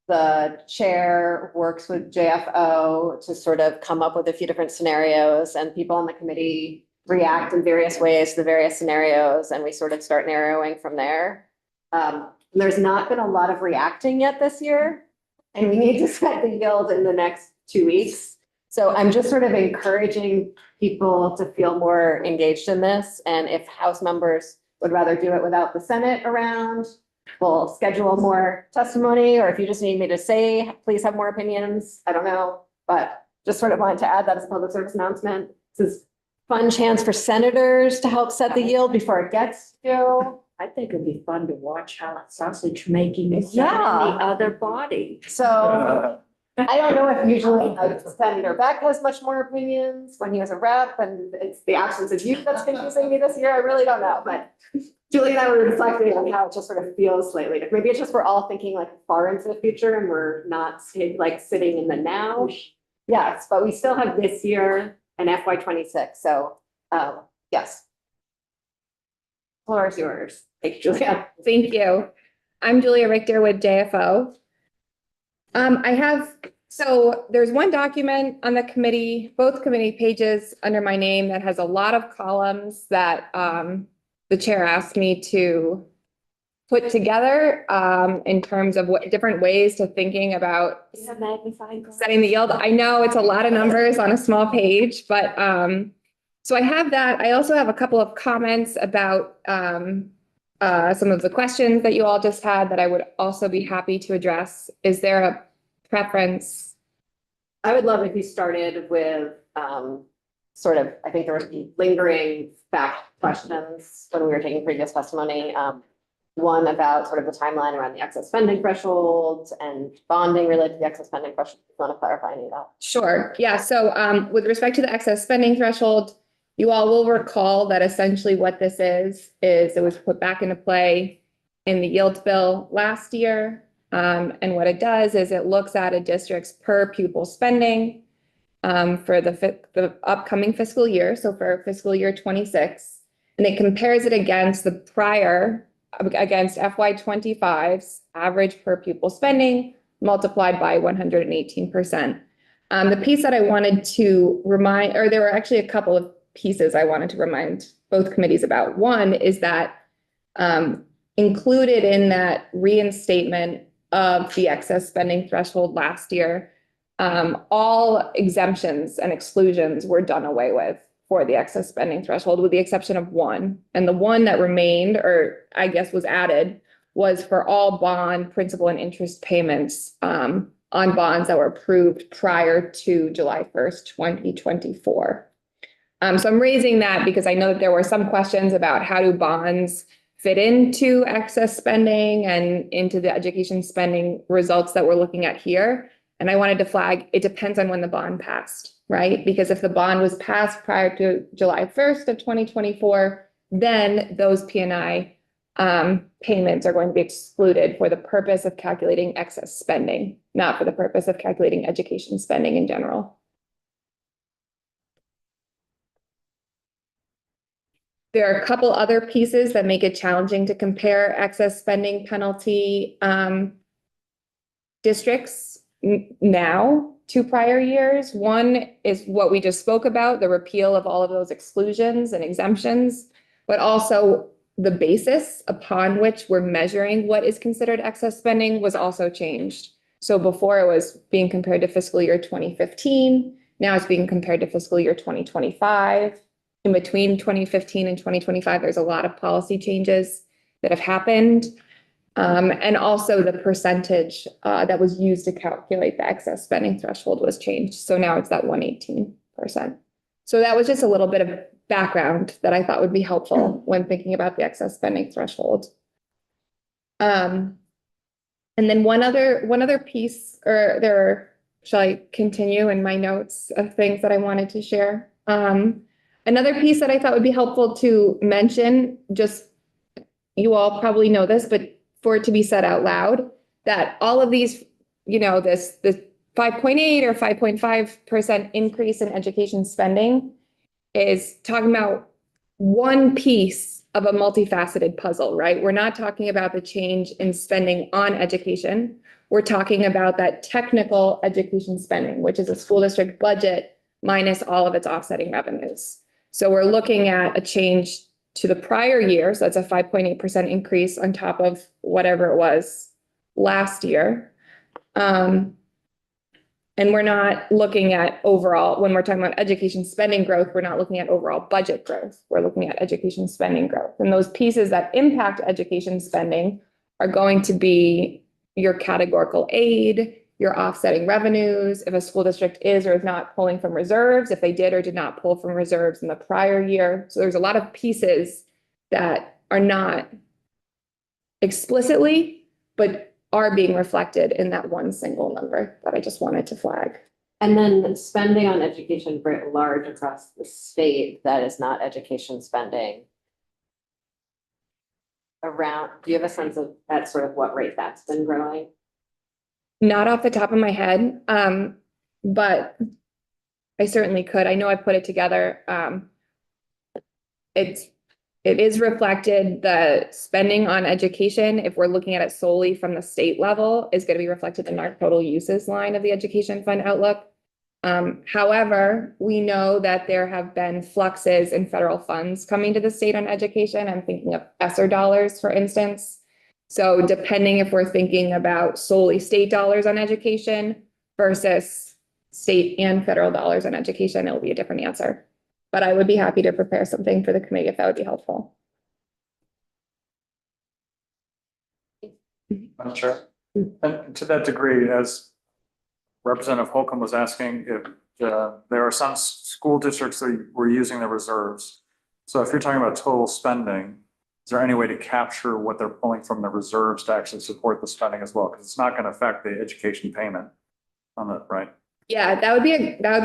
the chair works with JFO to sort of come up with a few different scenarios, and people on the committee react in various ways to the various scenarios, and we sort of start narrowing from there. There's not been a lot of reacting yet this year, and we need to set the yield in the next 2 weeks. So I'm just sort of encouraging people to feel more engaged in this. And if House members would rather do it without the Senate around, we'll schedule more testimony. Or if you just need me to say, please have more opinions, I don't know. But just sort of wanted to add that as a public service announcement. This is a fun chance for senators to help set the yield before it gets due. I think it'd be fun to watch how sausage making is done in the other body. So I don't know if usually Senator Beck has much more opinions when he was a rep, and it's the absence of you that's confusing me this year. I really don't know, but Julie and I were reflecting on how it just sort of feels slightly. Maybe it's just we're all thinking like far into the future and we're not like sitting in the now. Yes, but we still have this year and FY26. So yes. Floor is yours. Thank you, Julia. Thank you. I'm Julia Richter with JFO. So there's one document on the committee, both committee pages under my name, that has a lot of columns that the chair asked me to put together in terms of what different ways to thinking about setting the yield. I know it's a lot of numbers on a small page, but so I have that. I also have a couple of comments about some of the questions that you all just had that I would also be happy to address. Is there a preference? I would love if you started with sort of, I think there were lingering fact questions when we were taking previous testimony. One about sort of the timeline around the excess spending thresholds and bonding related to the excess spending threshold. If you want to clarify any of that? Sure. Yeah. So with respect to the excess spending threshold, you all will recall that essentially what this is it was put back into play in the yield bill last year. And what it does is it looks at a district's per pupil spending for the upcoming fiscal year. So for fiscal year 26, and it compares it against against FY25's average per pupil spending multiplied by 118%. The piece that I wanted to remind, or there were actually a couple of pieces I wanted to remind both committees about. One is that included in that reinstatement of the excess spending threshold last year, all exemptions and exclusions were done away with for the excess spending threshold, with the exception of one. And the one that remained, or I guess was added, was for all bond, principal, and interest payments on bonds that were approved prior to July 1st, 2024. So I'm raising that because I know that there were some questions about how do bonds fit into excess spending and into the education spending results that we're looking at here. And I wanted to flag, it depends on when the bond passed, right? Because if the bond was passed prior to July 1st of 2024, then those P&I payments are going to be excluded for the purpose of calculating excess spending, not for the purpose of calculating education spending in general. There are a couple other pieces that make it challenging to compare excess spending penalty districts now to prior years. One is what we just spoke about, the repeal of all of those exclusions and exemptions, but also the basis upon which we're measuring what is considered excess spending was also changed. So before it was being compared to fiscal year 2015, now it's being compared to fiscal year 2025. In between 2015 and 2025, there's a lot of policy changes that have happened. And also the percentage that was used to calculate the excess spending threshold was changed. So now it's that 118%. So that was just a little bit of background that I thought would be helpful when thinking about the excess spending threshold. And then one other piece, shall I continue in my notes of things that I wanted to share? Another piece that I thought would be helpful to mention, just you all probably know this, but for it to be said out loud, that all of these, this 5.8 or 5.5% increase in education spending is talking about one piece of a multifaceted puzzle, right? We're not talking about the change in spending on education. We're talking about that technical education spending, which is a school district budget minus all of its offsetting revenues. So we're looking at a change to the prior year. So that's a 5.8% increase on top of whatever it was last year. And we're not looking at overall, when we're talking about education spending growth, we're not looking at overall budget growth. We're looking at education spending growth. And those pieces that impact education spending are going to be your categorical aid, your offsetting revenues, if a school district is or is not pulling from reserves, if they did or did not pull from reserves in the prior year. So there's a lot of pieces that are not explicitly, but are being reflected in that one single number that I just wanted to flag. And then spending on education writ large across the state that is not education spending. Do you have a sense of that sort of what rate that's been growing? Not off the top of my head, but I certainly could. I know I put it together. It is reflected, the spending on education, if we're looking at it solely from the state level, is going to be reflected in our total uses line of the education fund outlook. However, we know that there have been fluxes in federal funds coming to the state on education. I'm thinking of ESSER dollars, for instance. So depending if we're thinking about solely state dollars on education versus state and federal dollars on education, it'll be a different answer. But I would be happy to prepare something for the committee if that would be helpful. Madam Chair, and to that degree, as Representative Holcomb was asking, if there are some school districts that were using the reserves. So if you're talking about total spending, is there any way to capture what they're pulling from the reserves to actually support the spending as well? Because it's not going to affect the education payment on it, right? Yeah, that would be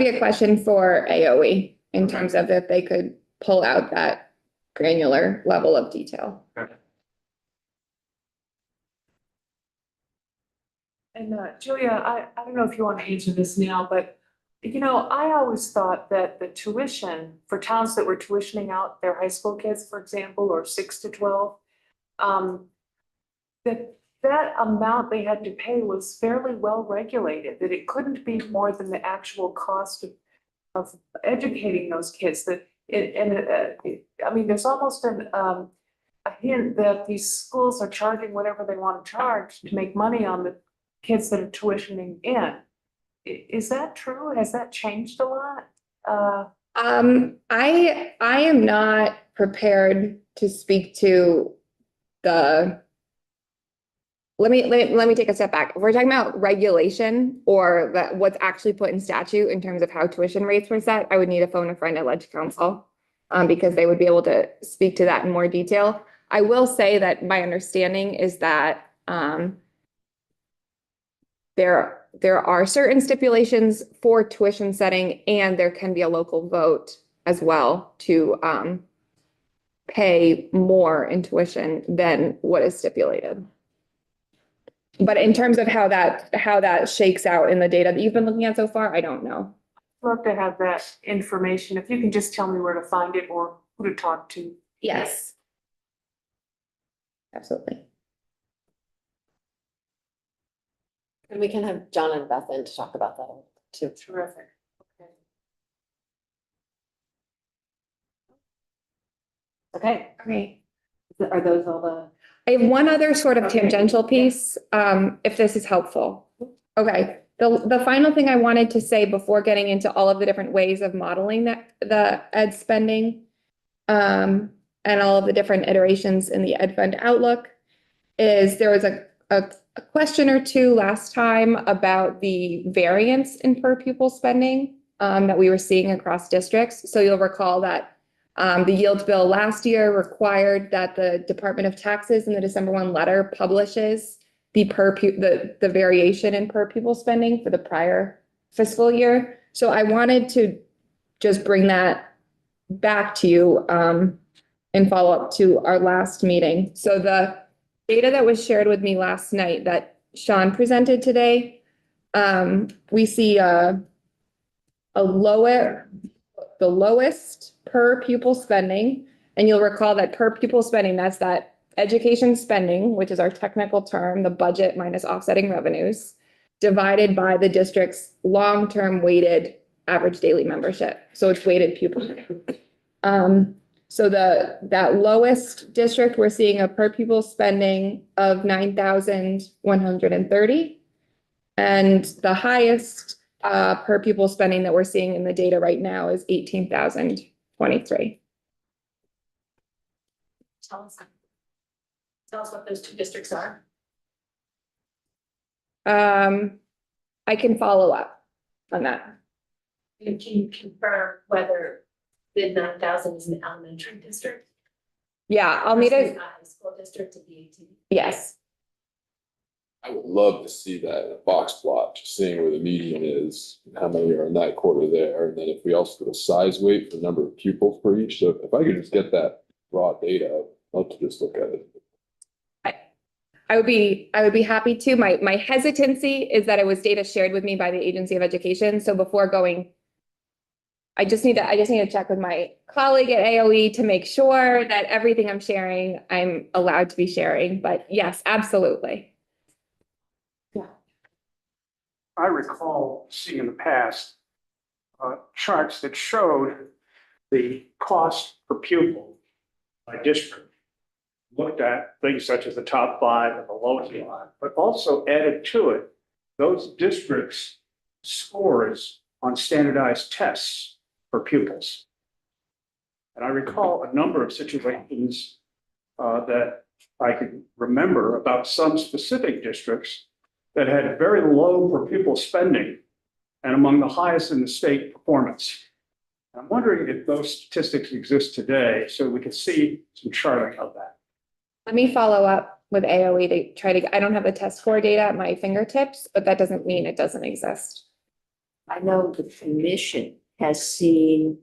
a question for AOE in terms of if they could pull out that granular level of detail. Okay. And Julia, I don't know if you want to answer this now, but I always thought that the tuition for towns that were tuitioning out their high school kids, for example, or 6 to 12, that amount they had to pay was fairly well regulated, that it couldn't be more than the actual cost of educating those kids. There's almost a hint that these schools are charging whatever they want to charge to make money on the kids that are tuitioning in. Is that true? Has that changed a lot? I am not prepared to speak to the let me take a step back. If we're talking about regulation or that what's actually put in statute in terms of how tuition rates were set, I would need to phone a friend at Ledge Council. Because they would be able to speak to that in more detail. I will say that my understanding is that, there are certain stipulations for tuition setting and there can be a local vote as well to, pay more in tuition than what is stipulated. But in terms of how that shakes out in the data that you've been looking at so far, I don't know. Love to have that information. If you can just tell me where to find it or who to talk to. Yes. Absolutely. And we can have John and Beth in to talk about that too. Terrific. Okay, Okay. are those all the? I have one other sort of tangential piece, if this is helpful. Okay, the final thing I wanted to say before getting into all of the different ways of modeling the ed spending, and all of the different iterations in the ed fund outlook is there was a question or two last time about the variance in per pupil spending, that we were seeing across districts. So you'll recall that the yield bill last year required that the Department of Taxes in the December 1 letter publishes the variation in per pupil spending for the prior fiscal year. So I wanted to just bring that back to you in follow up to our last meeting. So the data that was shared with me last night that Sean presented today, we see the lowest per pupil spending. And you'll recall that per pupil spending, that's that education spending, which is our technical term, the budget minus offsetting revenues, divided by the district's long-term weighted average daily membership. So it's weighted pupil. So that lowest district, we're seeing a per pupil spending of 9,130. And the highest per pupil spending that we're seeing in the data right now is 18,023. Tell us what those two districts are. I can follow up on that. And can you confirm whether the 9,000 is an elementary district? Yeah, I'll need versus a, a high school district of the 18. yes. I would love to see that in a box plot, just seeing where the median is, and how many are in that quarter there, and then if we also do a size weight for the number of pupils per each, so if I could just get that raw data, I'd love to just look at it. I would be happy to. My hesitancy is that it was data shared with me by the Agency of Education. So before going, I just need to check with my colleague at AOE to make sure that everything I'm sharing, I'm allowed to be sharing. But yes, absolutely. I recall seeing in the past charts that showed the cost per pupil by district. Looked at things such as the top 5 and the lowest 5, but also added to it those districts' scores on standardized tests for pupils. And I recall a number of situations that I could remember about some specific districts that had very low per pupil spending and among the highest in the state performance. I'm wondering if those statistics exist today so we could see some charting of that. Let me follow up with AOE to try to, I don't have the test score data at my fingertips, but that doesn't mean it doesn't exist. I know the commission has seen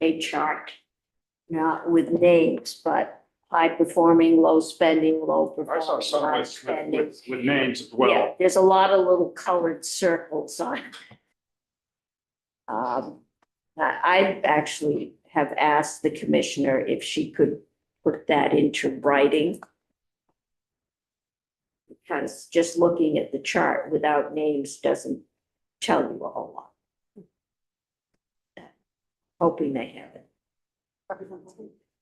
a chart, not with names, but high performing, low spending, low I saw performing, some high with spending. names as well. Yeah, there's a lot of little colored circles on it. I actually have asked the commissioner if she could put that into writing. Because just looking at the chart without names doesn't tell you a whole lot. Hoping they have it.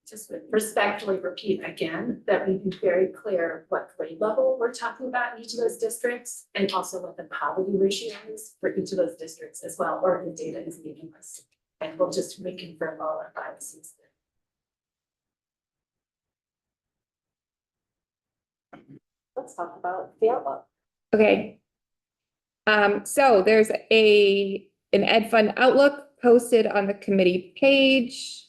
Just respectfully repeat again that we be very clear what grade level we're talking about in each of those districts and also what the poverty ratio is for each of those districts as well, or the data is meaningless. And we'll just reconfirm all our biases. let's talk about the outlook. Okay. So there's an Ed Fund Outlook posted on the committee page,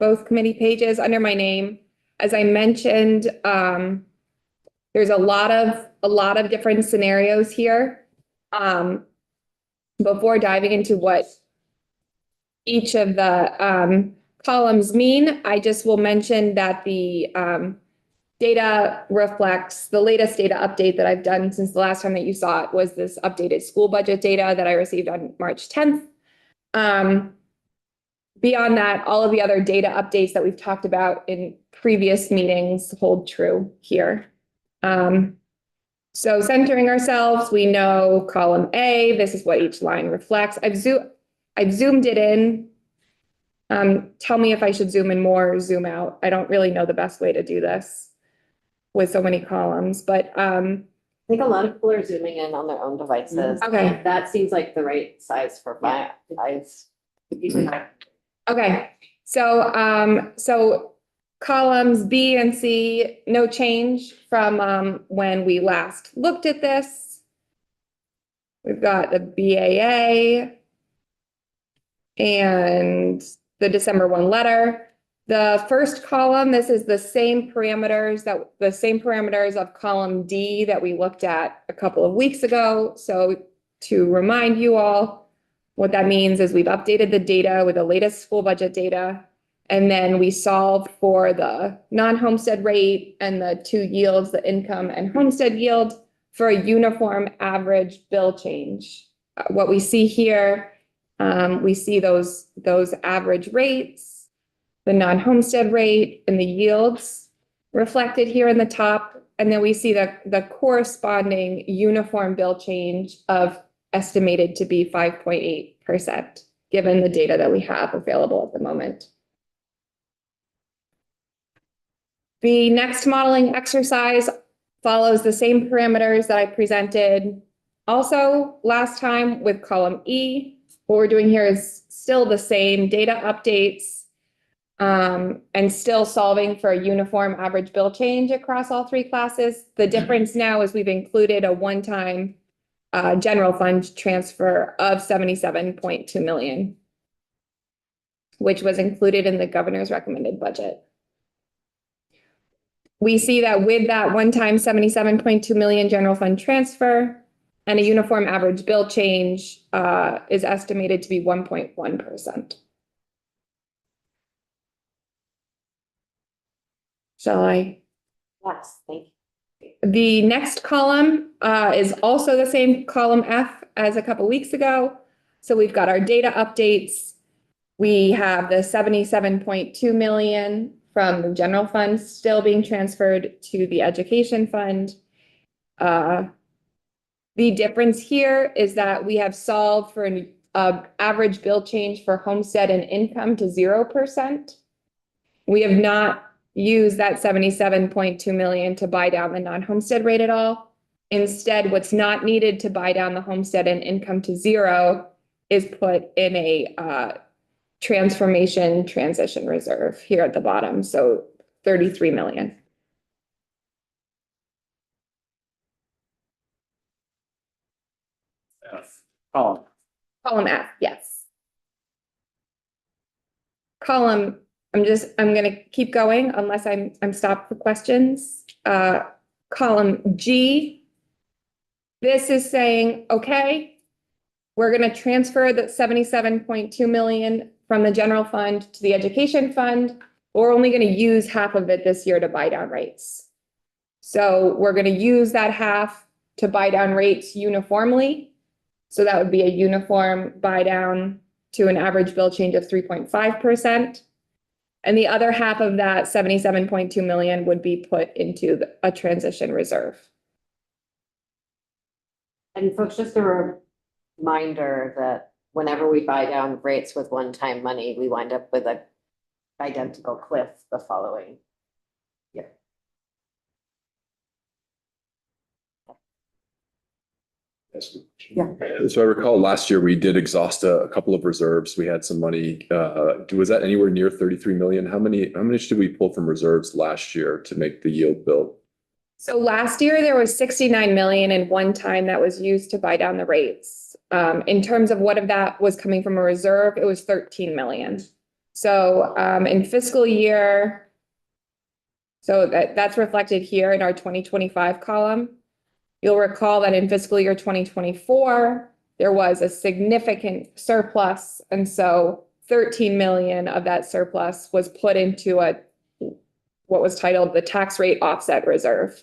both committee pages under my name. As I mentioned, there's a lot of different scenarios here. Before diving into what each of the columns mean, I just will mention that the data reflects the latest data update that I've done since the last time that you saw it was this updated school budget data that I received on March 10th. Beyond that, all of the other data updates that we've talked about in previous meetings hold true here. So centering ourselves, we know column A, this is what each line reflects. I've zoomed it in. Tell me if I should zoom in more or zoom out. I don't really know the best way to do this with so many columns, but I think a lot of people are zooming in on their own devices. Okay. That seems like the right size for my eyes. okay. So columns B and C, no change from when we last looked at this. We've got the BAA and the December 1 letter. The first column, this is the same parameters of column D that we looked at a couple of weeks ago. So to remind you all, what that means is we've updated the data with the latest school budget data. And then we solved for the non-homestead rate and the two yields, the income and homestead yield, for a uniform average bill change. What we see here, we see those average rates, the non-homestead rate and the yields reflected here in the top. And then we see the corresponding uniform bill change of estimated to be 5.8%, given the data that we have available at the moment. The next modeling exercise follows the same parameters that I presented also last time with column E. What we're doing here is still the same data updates and still solving for a uniform average bill change across all three classes. The difference now is we've included a one-time general fund transfer of 77.2 million, which was included in the governor's recommended budget. We see that with that one-time 77.2 million general fund transfer and a uniform average bill change is estimated to be 1.1%. Shall I? Yes, thank you. The next column is also the same column F as a couple weeks ago. So we've got our data updates. We have the 77.2 million from the general fund still being transferred to the education fund. The difference here is that we have solved for an average bill change for homestead and income to 0%. We have not used that 77.2 million to buy down the non-homestead rate at all. Instead, what's not needed to buy down the homestead and income to 0 is put in a transformation transition reserve here at the bottom. So 33 million. F. Column. Column F, yes. Column, I'm gonna keep going unless I'm stopped for questions. Column G. This is saying, okay, we're gonna transfer the 77.2 million from the general fund to the education fund. We're only gonna use half of it this year to buy down rates. So we're gonna use that half to buy down rates uniformly. So that would be a uniform buy down to an average bill change of 3.5%. And the other half of that 77.2 million would be put into a transition reserve. And folks, just a reminder that whenever we buy down rates with one-time money, we wind up with an identical cliff the following year. Yeah. So I recall last year we did exhaust a couple of reserves. We had some money. Was that anywhere near 33 million? How much did we pull from reserves last year to make the yield bill? So last year, there was 69 million in one time that was used to buy down the rates. In terms of what of that was coming from a reserve, it was 13 million. So in fiscal year, so that's reflected here in our 2025 column. You'll recall that in fiscal year 2024, there was a significant surplus. And so 13 million of that surplus was put into what was titled the tax rate offset reserve.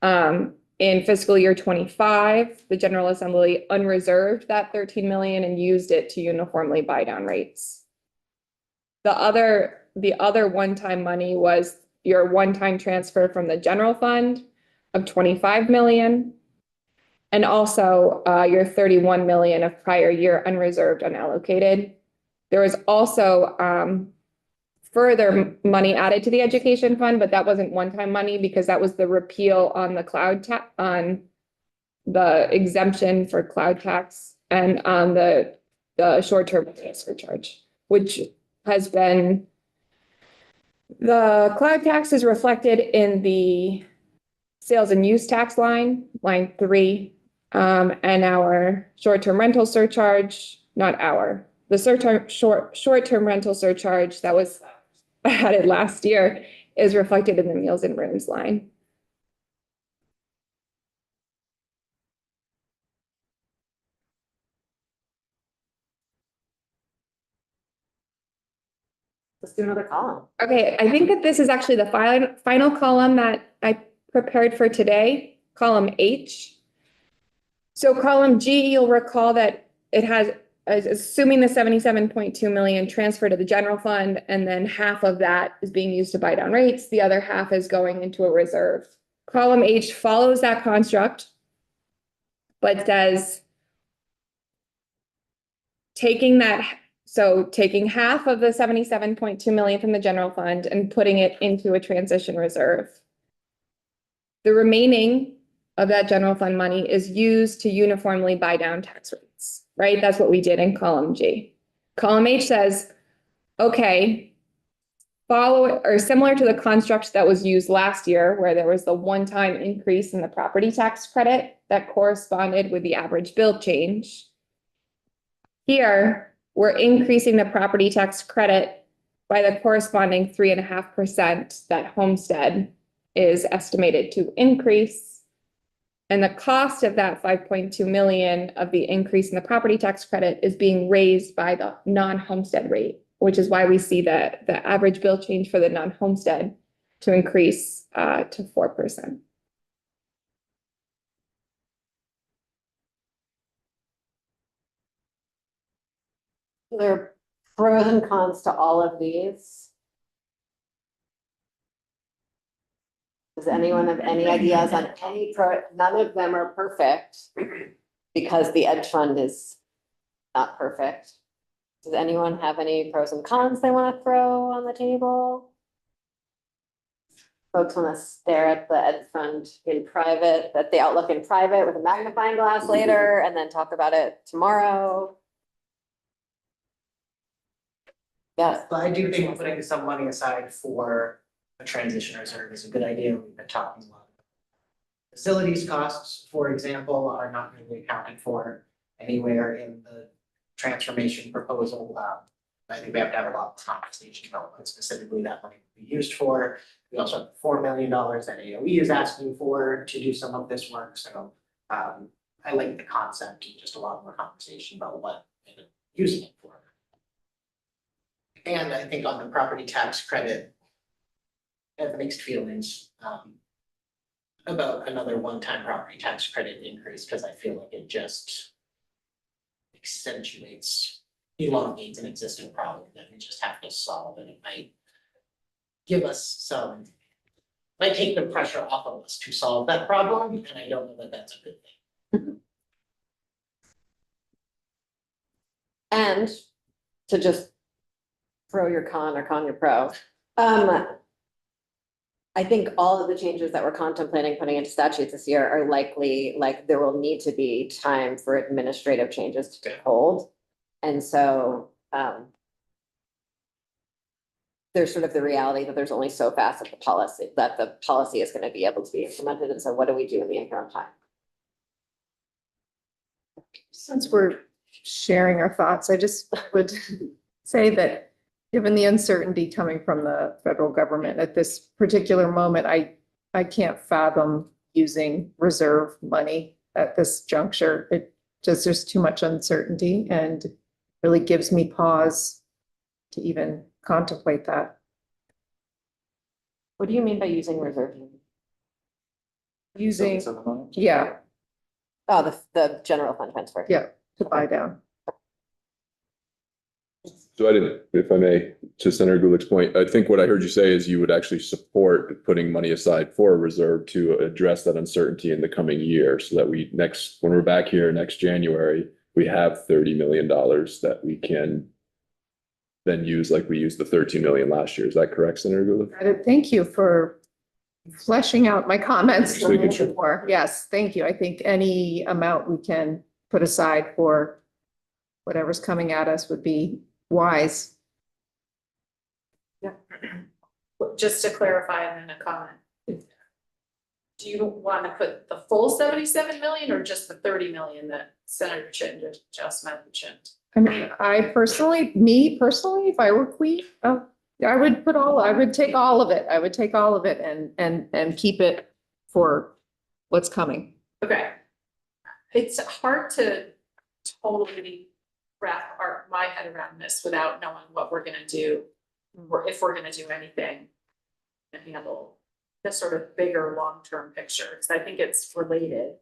In fiscal year 25, the General Assembly unreserved that 13 million and used it to uniformly buy down rates. The other one-time money was your one-time transfer from the general fund of 25 million. And also your 31 million of prior year unreserved unallocated. There was also further money added to the education fund, but that wasn't one-time money because that was the repeal on the on the exemption for cloud tax and on the short-term surcharge, which has been, the cloud tax is reflected in the sales and use tax line 3, and our short-term rental surcharge, the short-term rental surcharge that was added last year is reflected in the meals and rooms line. Let's do another column. Okay, I think that this is actually the final column that I prepared for today, column H. So column G, you'll recall that it has, assuming the 77.2 million transfer to the general fund, and then half of that is being used to buy down rates. The other half is going into a reserve. Column H follows that construct, but says taking half of the 77.2 million from the general fund and putting it into a transition reserve. The remaining of that general fund money is used to uniformly buy down tax rates, right? That's what we did in column G. Column H says, okay, similar to the construct that was used last year, where there was the one-time increase in the property tax credit that corresponded with the average bill change. Here, we're increasing the property tax credit by the corresponding 3.5% that homestead is estimated to increase. And the cost of that 5.2 million of the increase in the property tax credit is being raised by the non-homestead rate, which is why we see the average bill change for the non-homestead to increase to 4%. There are pros and cons to all of these. Does anyone have any ideas on any none of them are perfect because the Ed Fund is not perfect. Does anyone have any pros and cons they want to throw on the table? Folks want to stare at the Ed Fund in private, at the outlook in private with a magnifying glass later, and then talk about it tomorrow. Yes. But I do think putting some money aside for a transition reserve is a good idea. We've been talking a lot. Facilities costs, for example, are not really accounted for anywhere in the transformation proposal. I think we have to have a lot of conversation about what specifically that money will be used for. We also have $4 million that AOE is asking for to do some of this work. So I like the concept and just a lot more conversation about what they're using it for. And I think on the property tax credit, I have mixed feelings about another one-time property tax credit increase, because I feel like it just elongates an existing problem that we just have to solve, and it might give us might take the pressure off of us to solve that problem, and I don't know that that's a good thing. And to just pro your con or con your pro. I think all of the changes that we're contemplating putting into statutes this year are likely, like, there will need to be time for administrative changes to take hold. And so there's sort of the reality that there's only so fast that the policy is going to be able to be implemented. And so what do we do in the interim time? Since we're sharing our thoughts, I just would say that given the uncertainty coming from the federal government at this particular moment, I can't fathom using reserve money at this juncture. It just, there's too much uncertainty and really gives me pause to even contemplate that. What do you mean by using reserve? Using, So, yeah, Oh, the general fund transfer. yeah, to buy down. So I didn't, if I may, to Senator Gulick's point, I think what I heard you say is you would actually support putting money aside for a reserve to address that uncertainty in the coming year so that when we're back here next January, we have $30 million that we can then use like we used the 13 million last year. Is that correct, Senator Gulick? Thank you for fleshing out my comments. Just making sure. More. Yes, thank you. I think any amount we can put aside for whatever's coming at us would be wise. Just to clarify and then a comment. Do you want to put the full 77 million or just the 30 million that Senator Chin just mentioned? I mean, me personally, if I were queen, I would take all of it. I would take all of it and keep it for what's coming. Okay. It's hard to totally wrap my head around this without knowing what we're gonna do, or if we're gonna do anything and handle the sort of bigger long-term picture, because I think it's related,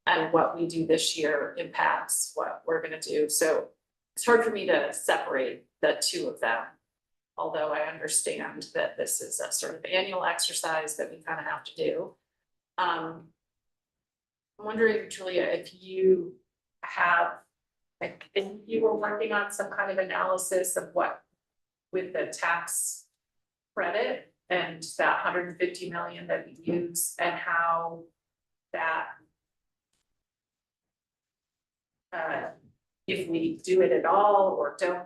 and what we do this year impacts what we're gonna do. So it's hard for me to separate the two of them, although I understand that this is a sort of annual exercise that we kind of have to do. I'm wondering, Julia, if you have, I think you were working on some kind of analysis of what with the tax credit and that 150 million that we use and how that if we do it at all or don't,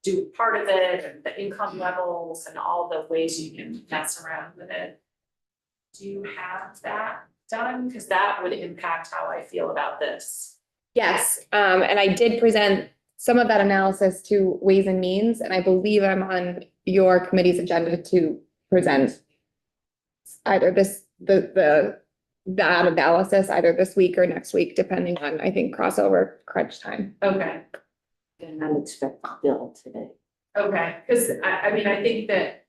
do part of it and the income levels and all the ways you can mess around with it. Do you have that done? Because that would impact how I feel about this. Yes, and I did present some of that analysis to Ways and Means, and I believe I'm on your committee's agenda to present either that analysis either this week or next week, depending on, I think, crossover crunch time. Okay. And I would expect Bill today. Okay, because I mean, I think that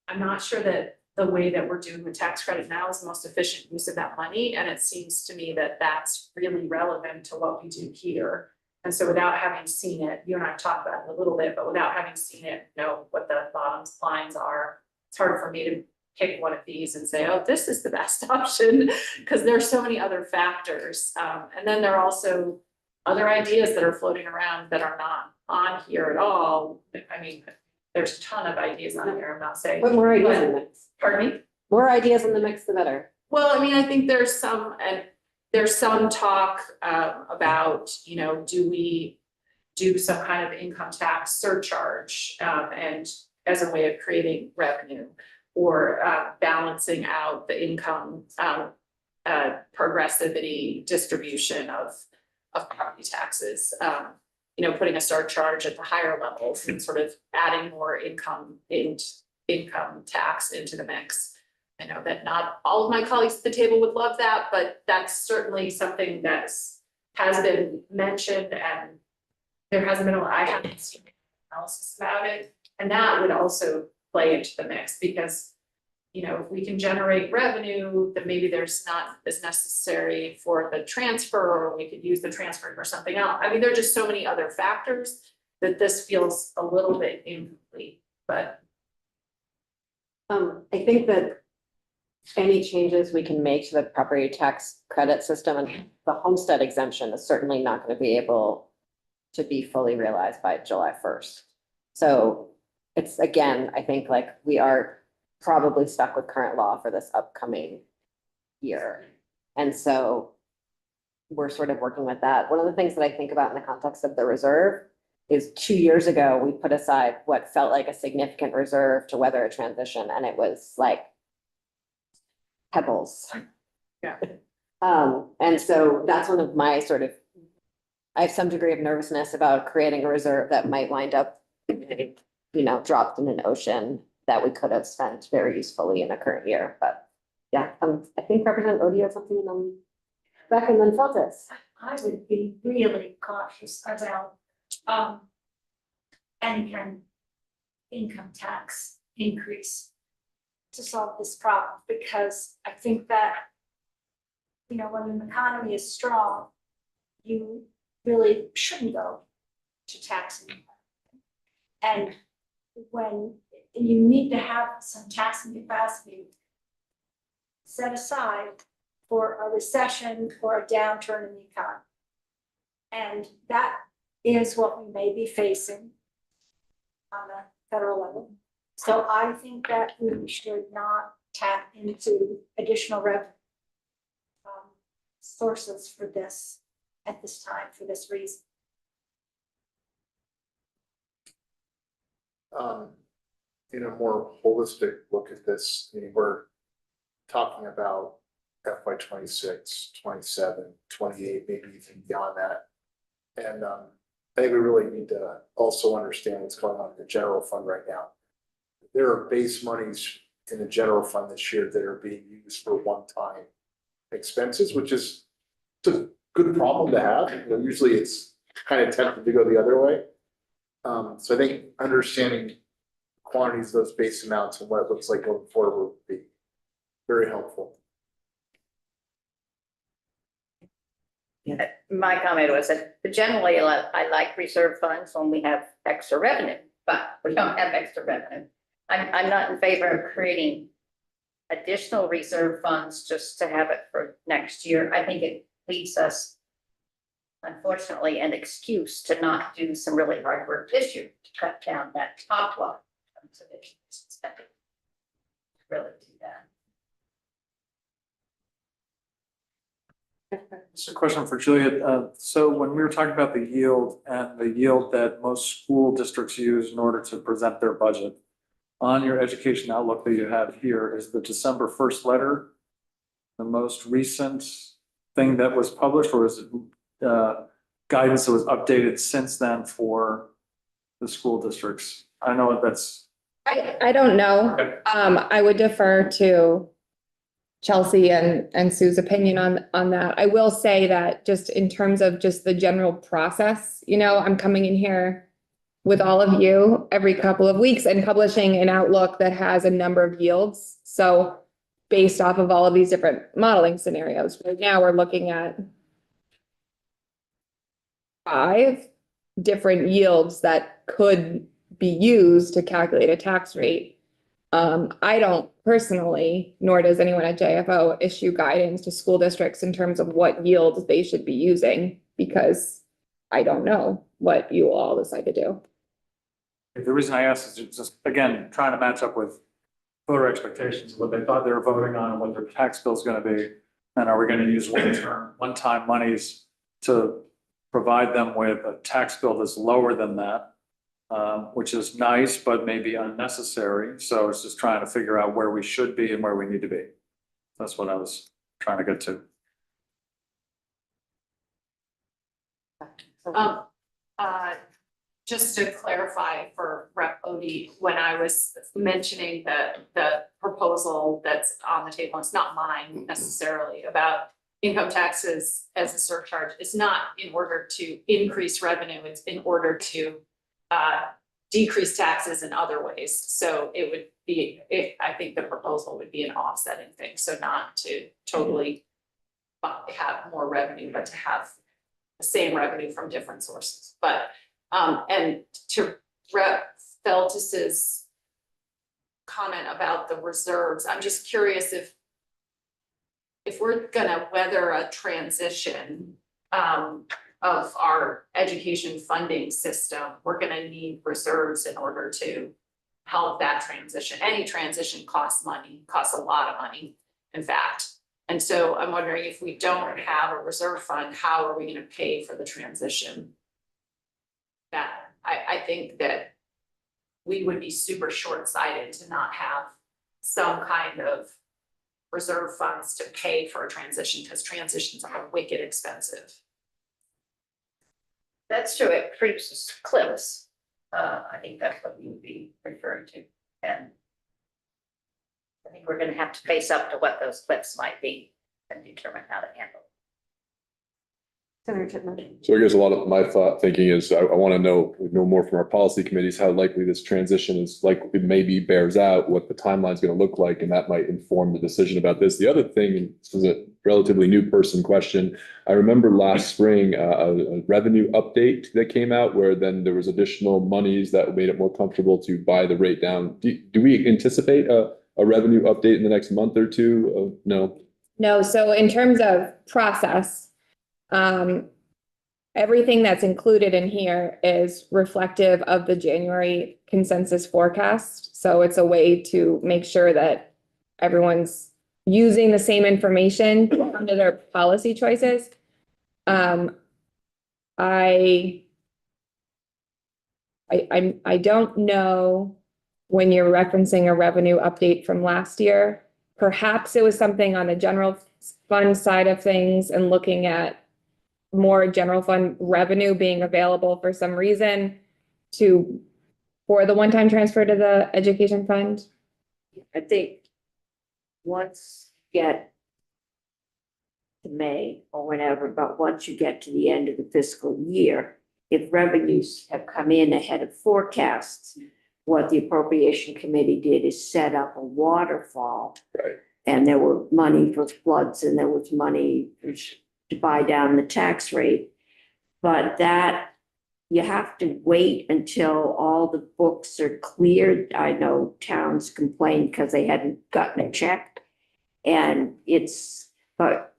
I'm not sure that the way that we're doing the tax credit now is the most efficient use of that money. And it seems to me that that's really relevant to what we do here. And so without having seen it, you and I have talked about it a little bit, but without having seen it, know what the bottom lines are, it's hard for me to pick one of these and say, oh, this is the best option, because there's so many other factors. And then there are also other ideas that are floating around that are not on here at all. I mean, there's a ton of ideas on here, I'm not saying. Put more ideas in the mix. Pardon me? More ideas in the mix, the better. Well, I mean, I think there's some talk about, do we do some kind of income tax surcharge and as a way of creating revenue or balancing out the income progressivity distribution of property taxes. Putting a surcharge at the higher levels and sort of adding more income tax into the mix. I know that not all of my colleagues at the table would love that, but that's certainly something that has been mentioned, and there hasn't been I haven't seen analysis about it. And that would also play into the mix because, if we can generate revenue, then maybe there's not as necessary for the transfer, or we could use the transfer for something else. I mean, there are just so many other factors that this feels a little bit incomplete, but. I think that any changes we can make to the property tax credit system and the homestead exemption is certainly not going to be able to be fully realized by July 1st. So it's, again, I think like we are probably stuck with current law for this upcoming year. And so we're sort of working with that. One of the things that I think about in the context of the reserve is 2 years ago, we put aside what felt like a significant reserve to weather a transition, and it was like pebbles. Yeah. And so that's one of my sort of, I have some degree of nervousness about creating a reserve that might wind up, dropped in an ocean that we could have spent very usefully in the current year, but yeah, I think Representative Odie has something on back and then Feltus. I would be really cautious about, any kind of income tax increase to solve this problem, because I think that, when an economy is strong, you really shouldn't go to taxing. And when you need to have some taxing capacity set aside for a recession or a downturn in the economy. And that is what we may be facing on the federal level. So I think that we should not tap into additional revenue sources for this at this time for this reason. In a more holistic look at this, I mean, we're talking about FY 26, 27, 28, maybe even beyond that. And I think we really need to also understand what's going on in the general fund right now. There are base monies in the general fund this year that are being used for one-time expenses, which is a good problem to have. Usually it's kind of tempted to go the other way. So I think understanding quantities of those base amounts and what it looks like going forward would be very helpful. My comment was that generally I like reserve funds when we have extra revenue, but we don't have extra revenue. I'm not in favor of creating additional reserve funds just to have it for next year. I think it leaves us, unfortunately, an excuse to not do some really hard work this year to cut down that top line. Really do that. Just a question for Julia. So when we were talking about the yield and the yield that most school districts use in order to present their budget, on your education outlook that you have here, is the December 1st letter the most recent thing that was published, or is it guidance that was updated since then for the school districts? I know that's. I don't know. Okay. I would defer to Chelsea and Sue's opinion on that. I will say that just in terms of just the general process, I'm coming in here with all of you every couple of weeks and publishing an outlook that has a number of yields. So based off of all of these different modeling scenarios, right now we're looking at 5 different yields that could be used to calculate a tax rate. I don't personally, nor does anyone at JFO, issue guidance to school districts in terms of what yields they should be using, because I don't know what you all decide to do. The reason I asked is just, again, trying to match up with voter expectations, what they thought they were voting on, and what their tax bill is going to be. And are we going to use one-time monies to provide them with a tax bill that's lower than that? Which is nice, but maybe unnecessary. So it's just trying to figure out where we should be and where we need to be. That's what I was trying to get to. Just to clarify for Rep. Odie, when I was mentioning the proposal that's on the table, it's not mine necessarily, about income taxes as a surcharge. It's not in order to increase revenue, it's in order to decrease taxes in other ways. So it would be, I think the proposal would be an offsetting thing. So not to totally have more revenue, but to have the same revenue from different sources. But, and to Rep. Feltus's comment about the reserves, I'm just curious if we're gonna weather a transition, of our education funding system, we're gonna need reserves in order to help that transition. Any transition costs money, costs a lot of money, in fact. And so I'm wondering, if we don't have a reserve fund, how are we gonna pay for the transition that I think that we would be super short-sighted to not have some kind of reserve funds to pay for a transition, because transitions are wicked expensive. That's true, it produces cliffs. I think that's what you would be referring to, and I think we're gonna have to face up to what those cliffs might be and determine how to handle it. Senator Chipman. So I guess a lot of my thinking is I want to know more from our policy committees, how likely this transition is, like it maybe bears out, what the timeline's going to look like, and that might inform the decision about this. The other thing, this is a relatively new person question. I remember last spring, a revenue update that came out where then there was additional monies that made it more comfortable to buy the rate down. Do we anticipate a revenue update in the next month or two? No. No, so in terms of process, everything that's included in here is reflective of the January consensus forecast. So it's a way to make sure that everyone's using the same information under their policy choices. I don't know when you're referencing a revenue update from last year. Perhaps it was something on the general fund side of things and looking at more general fund revenue being available for some reason for the one-time transfer to the education fund. I think once you get to May or whenever, but once you get to the end of the fiscal year, if revenues have come in ahead of forecasts, what the appropriation committee did is set up a waterfall. Right. And there were money for floods and there was money to buy down the tax rate. But that, you have to wait until all the books are cleared. I know towns complained because they hadn't gotten a check. And but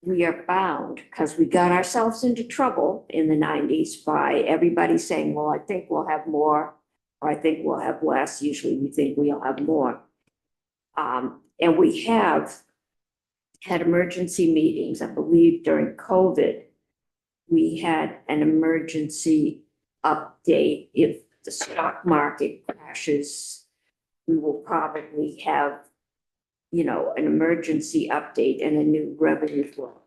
we are bound because we got ourselves into trouble in the 90s by everybody saying, well, I think we'll have more, or I think we'll have less. Usually we think we'll have more. And we have had emergency meetings. I believe during COVID, we had an emergency update. If the stock market crashes, we will probably have, an emergency update and a new revenue flow.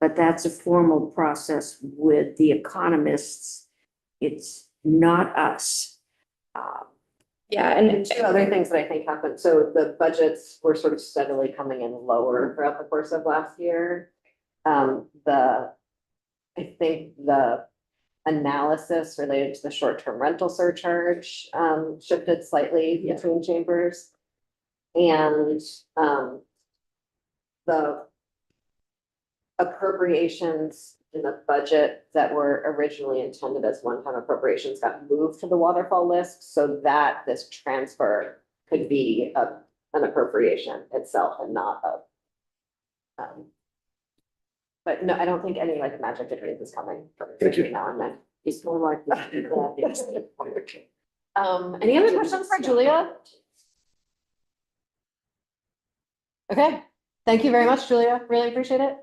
But that's a formal process with the economists. It's not us. Yeah, And two other things that I think happened. So the budgets were sort of steadily coming in lower throughout the course of last year. I think the analysis related to the short-term rental surcharge shifted slightly between chambers. And the appropriations in the budget that were originally intended as one-time appropriations got moved to the waterfall list so that this transfer could be an appropriation itself and not but no, I don't think any magic difference is coming between now and then. It's more like. Any other questions for Julia? Okay, thank you very much, Julia. Really appreciate it.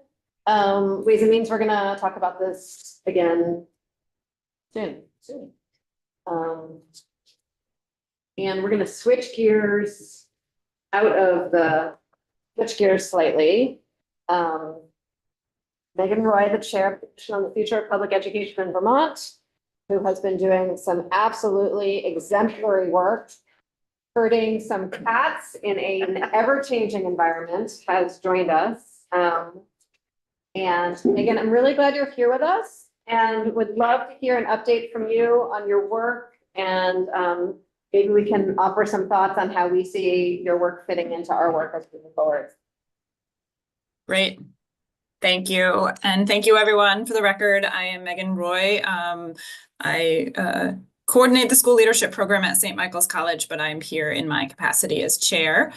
Ways and Means, we're gonna talk about this again soon. And we're gonna switch gears slightly. Megan Roy, the chair of the Commission on the Future of Public Education in Vermont, who has been doing some absolutely exemplary work herding some cats in an ever-changing environment, has joined us. And Megan, I'm really glad you're here with us and would love to hear an update from you on your work. And maybe we can offer some thoughts on how we see your work fitting into our work as we move forward. Great. Thank you. And thank you everyone. For the record, I am Megan Roy. I coordinate the school leadership program at St. Michael's College, but I'm here in my capacity as chair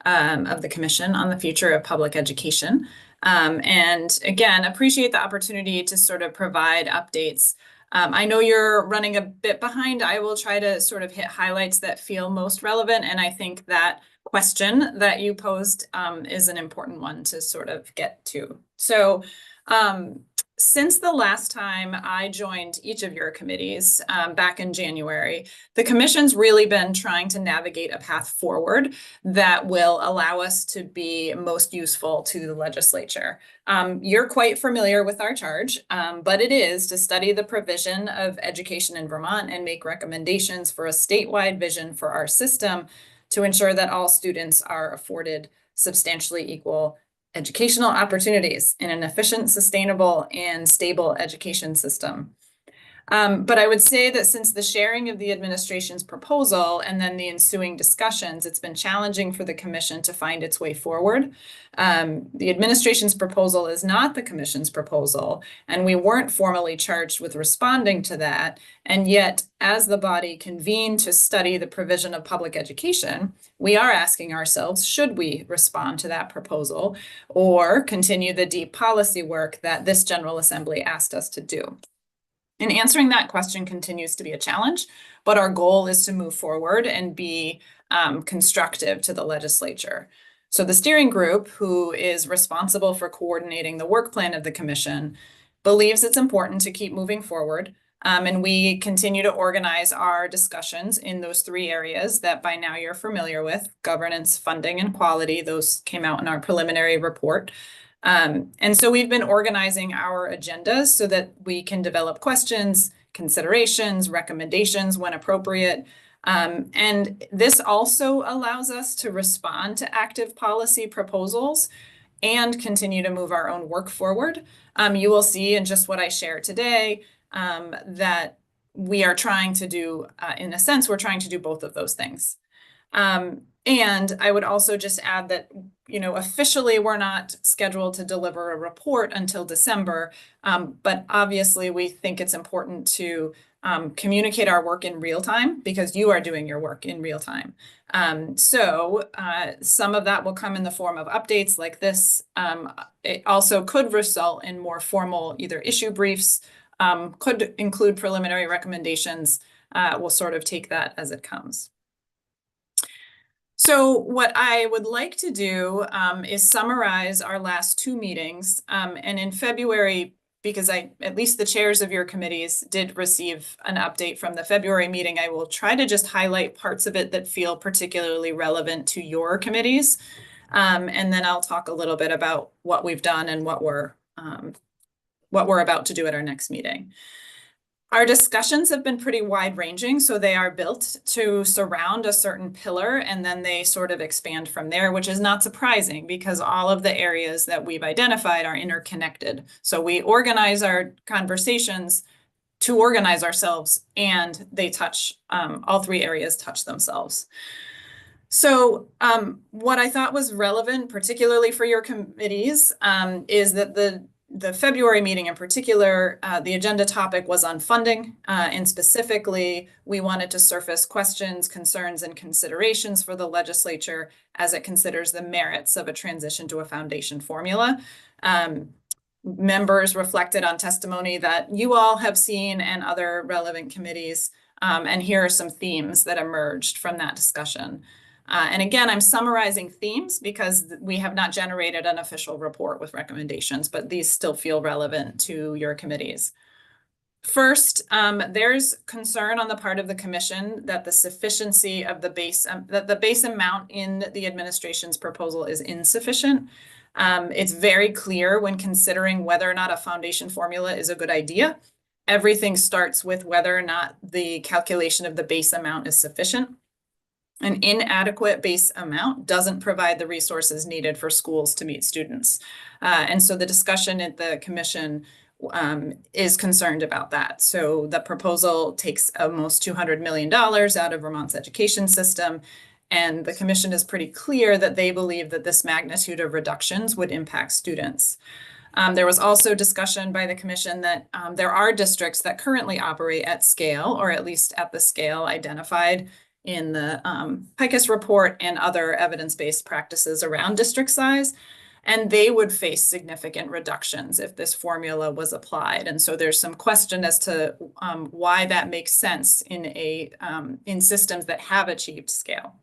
of the Commission on the Future of Public Education. And again, appreciate the opportunity to sort of provide updates. I know you're running a bit behind. I will try to sort of hit highlights that feel most relevant. And I think that question that you posed is an important one to sort of get to. So since the last time I joined each of your committees back in January, the commission's really been trying to navigate a path forward that will allow us to be most useful to the legislature. You're quite familiar with our charge, but it is to study the provision of education in Vermont and make recommendations for a statewide vision for our system to ensure that all students are afforded substantially equal educational opportunities in an efficient, sustainable, and stable education system. But I would say that since the sharing of the administration's proposal and then the ensuing discussions, it's been challenging for the commission to find its way forward. The administration's proposal is not the commission's proposal, and we weren't formally charged with responding to that. And yet, as the body convened to study the provision of public education, we are asking ourselves, should we respond to that proposal or continue the deep policy work that this General Assembly asked us to do? And answering that question continues to be a challenge, but our goal is to move forward and be constructive to the legislature. So the steering group, who is responsible for coordinating the work plan of the commission, believes it's important to keep moving forward. And we continue to organize our discussions in those three areas that by now you're familiar with: governance, funding, and quality. Those came out in our preliminary report. And so we've been organizing our agendas so that we can develop questions, considerations, recommendations when appropriate. And this also allows us to respond to active policy proposals and continue to move our own work forward. You will see in just what I share today that we are trying to do, in a sense, we're trying to do both of those things. And I would also just add that, officially we're not scheduled to deliver a report until December, but obviously we think it's important to communicate our work in real time because you are doing your work in real time. So some of that will come in the form of updates like this. It also could result in more formal either issue briefs, could include preliminary recommendations. We'll sort of take that as it comes. So what I would like to do is summarize our last two meetings. And in February, because at least the chairs of your committees did receive an update from the February meeting, I will try to just highlight parts of it that feel particularly relevant to your committees. And then I'll talk a little bit about what we've done and what we're about to do at our next meeting. Our discussions have been pretty wide-ranging, so they are built to surround a certain pillar, and then they sort of expand from there, which is not surprising because all of the areas that we've identified are interconnected. So we organize our conversations to organize ourselves, and they touch, all three areas touch themselves. So what I thought was relevant, particularly for your committees, is that the February meeting in particular, the agenda topic was on funding, and specifically, we wanted to surface questions, concerns, and considerations for the legislature as it considers the merits of a transition to a foundation formula. Members reflected on testimony that you all have seen and other relevant committees, and here are some themes that emerged from that discussion. And again, I'm summarizing themes because we have not generated an official report with recommendations, but these still feel relevant to your committees. First, there's concern on the part of the commission that the sufficiency of the base, that the base amount in the administration's proposal is insufficient. It's very clear when considering whether or not a foundation formula is a good idea. Everything starts with whether or not the calculation of the base amount is sufficient. An inadequate base amount doesn't provide the resources needed for schools to meet students. And so the discussion at the commission is concerned about that. So the proposal takes almost $200 million out of Vermont's education system. And the commission is pretty clear that they believe that this magnitude of reductions would impact students. There was also discussion by the commission that there are districts that currently operate at scale, or at least at the scale identified in the PICUS report and other evidence-based practices around district size, and they would face significant reductions if this formula was applied. And so there's some question as to why that makes sense in systems that have achieved scale.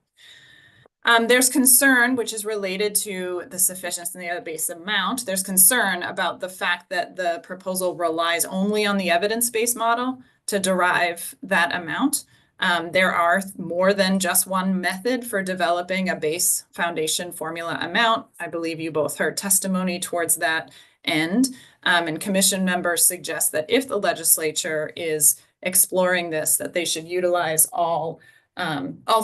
There's concern, which is related to the sufficiency of the base amount. There's concern about the fact that the proposal relies only on the evidence-based model to derive that amount. There are more than just one method for developing a base foundation formula amount. I believe you both heard testimony towards that end. And commission members suggest that if the legislature is exploring this, that they should utilize all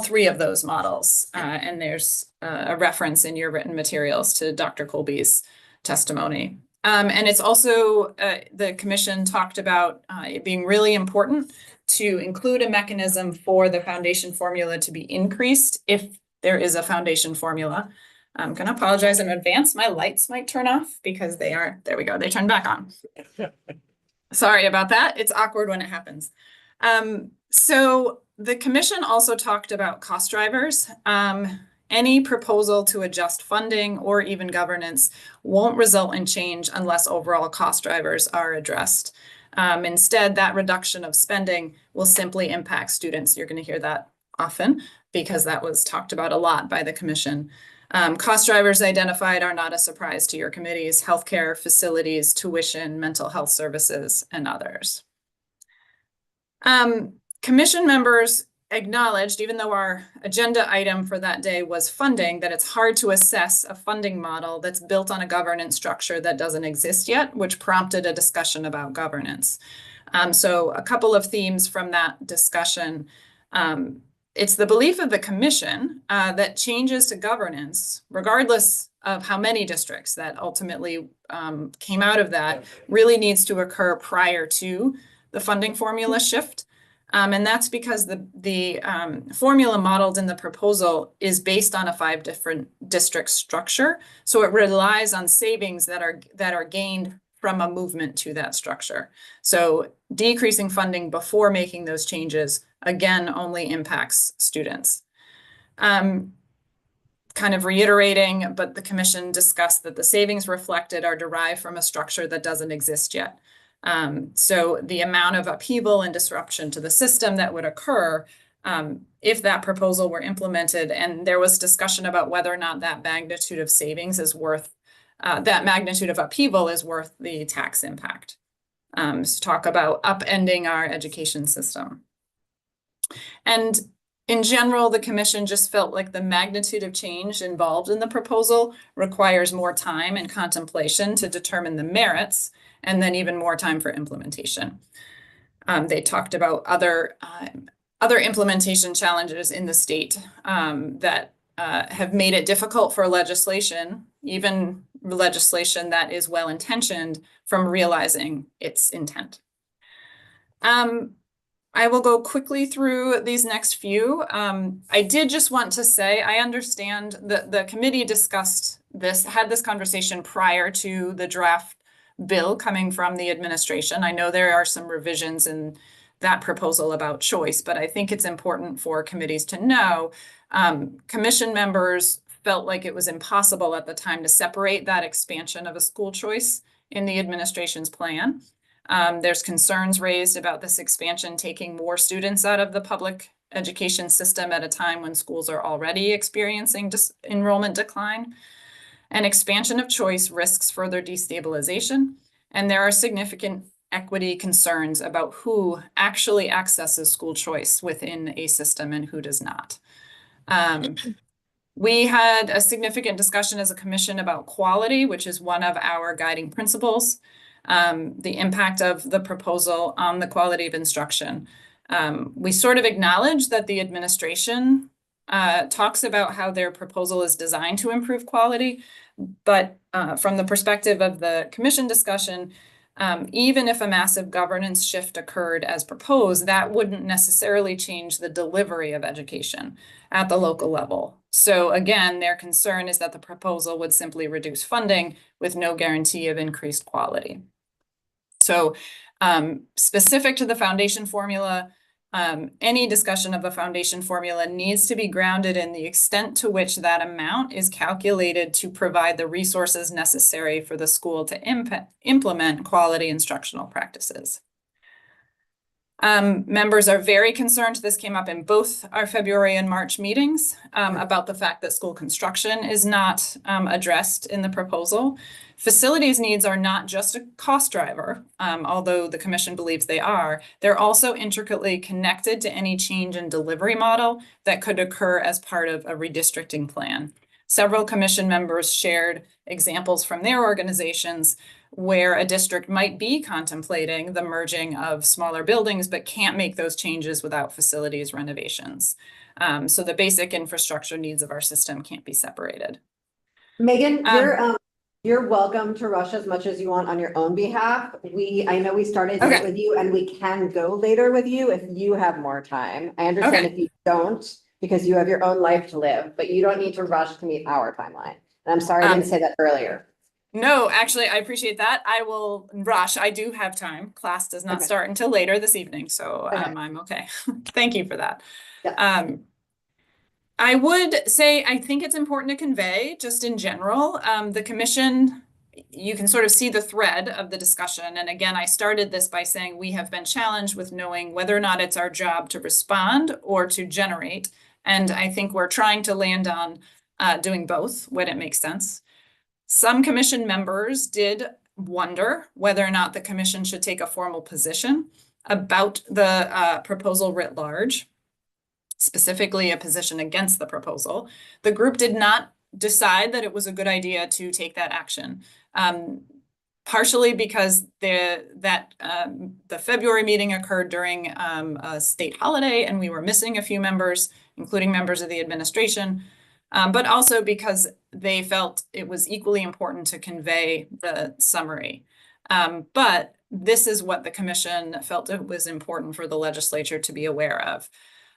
three of those models. And there's a reference in your written materials to Dr. Colby's testimony. And it's also, the commission talked about it being really important to include a mechanism for the foundation formula to be increased if there is a foundation formula. I'm going to apologize in advance. My lights might turn off because they are, there we go, they turn back on. Sorry about that. It's awkward when it happens. So the commission also talked about cost drivers. Any proposal to adjust funding or even governance won't result in change unless overall cost drivers are addressed. Instead, that reduction of spending will simply impact students. You're going to hear that often because that was talked about a lot by the commission. Cost drivers identified are not a surprise to your committees: healthcare, facilities, tuition, mental health services, and others. Commission members acknowledged, even though our agenda item for that day was funding, that it's hard to assess a funding model that's built on a governance structure that doesn't exist yet, which prompted a discussion about governance. So a couple of themes from that discussion. It's the belief of the commission that changes to governance, regardless of how many districts that ultimately came out of that, really needs to occur prior to the funding formula shift. And that's because the formula modeled in the proposal is based on a 5 different district structure. So it relies on savings that are gained from a movement to that structure. So decreasing funding before making those changes, again, only impacts students. Kind of reiterating, but the commission discussed that the savings reflected are derived from a structure that doesn't exist yet. So the amount of upheaval and disruption to the system that would occur if that proposal were implemented, and there was discussion about whether or not that magnitude of savings is worth, that magnitude of upheaval is worth the tax impact. So talk about upending our education system. And in general, the commission just felt like the magnitude of change involved in the proposal requires more time and contemplation to determine the merits, and then even more time for implementation. They talked about other implementation challenges in the state that have made it difficult for legislation, even legislation that is well-intentioned, from realizing its intent. I will go quickly through these next few. I did just want to say, I understand that the committee discussed this, had this conversation prior to the draft bill coming from the administration. I know there are some revisions in that proposal about choice, but I think it's important for committees to know. Commission members felt like it was impossible at the time to separate that expansion of a school choice in the administration's plan. There's concerns raised about this expansion taking more students out of the public education system at a time when schools are already experiencing enrollment decline. An expansion of choice risks further destabilization, and there are significant equity concerns about who actually accesses school choice within a system and who does not. We had a significant discussion as a commission about quality, which is one of our guiding principles. The impact of the proposal on the quality of instruction. We sort of acknowledge that the administration talks about how their proposal is designed to improve quality, but from the perspective of the commission discussion, even if a massive governance shift occurred as proposed, that wouldn't necessarily change the delivery of education at the local level. So again, their concern is that the proposal would simply reduce funding with no guarantee of increased quality. So specific to the foundation formula, any discussion of a foundation formula needs to be grounded in the extent to which that amount is calculated to provide the resources necessary for the school to implement quality instructional practices. Members are very concerned, this came up in both our February and March meetings, about the fact that school construction is not addressed in the proposal. Facilities needs are not just a cost driver, although the commission believes they are. They're also intricately connected to any change in delivery model that could occur as part of a redistricting plan. Several commission members shared examples from their organizations where a district might be contemplating the merging of smaller buildings, but can't make those changes without facilities renovations. So the basic infrastructure needs of our system can't be separated. Megan, you're welcome to rush as much as you want on your own behalf. I know we started late with you and we can go later with you if you have more time. I understand if you don't, because you have your own life to live, but you don't need to rush to meet our timeline. And I'm sorry I didn't say that earlier. No, actually, I appreciate that. I will rush. I do have time. Class does not start until later this evening, so I'm okay. Thank you for that. I would say, I think it's important to convey, just in general, the commission, you can sort of see the thread of the discussion. And again, I started this by saying we have been challenged with knowing whether or not it's our job to respond or to generate. And I think we're trying to land on doing both when it makes sense. Some commission members did wonder whether or not the commission should take a formal position about the proposal writ large, specifically a position against the proposal. The group did not decide that it was a good idea to take that action. Partially because the February meeting occurred during a state holiday and we were missing a few members, including members of the administration, but also because they felt it was equally important to convey the summary. But this is what the commission felt it was important for the legislature to be aware of.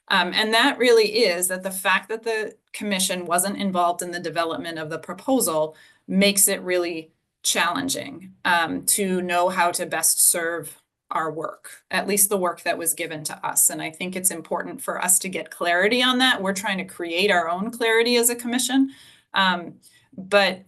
And that really is that the fact that the commission wasn't involved in the development of the proposal makes it really challenging to know how to best serve our work, at least the work that was given to us. And I think it's important for us to get clarity on that. We're trying to create our own clarity as a commission. But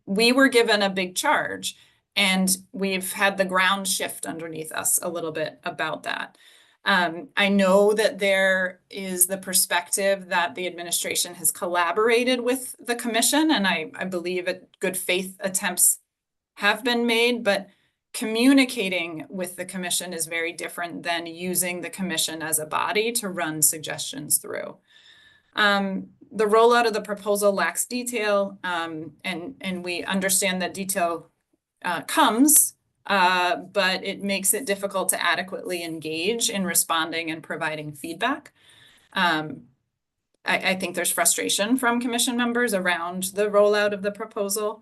we were given a big charge and we've had the ground shift underneath us a little bit about that. I know that there is the perspective that the administration has collaborated with the commission, and I believe good faith attempts have been made, but communicating with the commission is very different than using the commission as a body to run suggestions through. The rollout of the proposal lacks detail, and we understand that detail comes, but it makes it difficult to adequately engage in responding and providing feedback. I think there's frustration from commission members around the rollout of the proposal.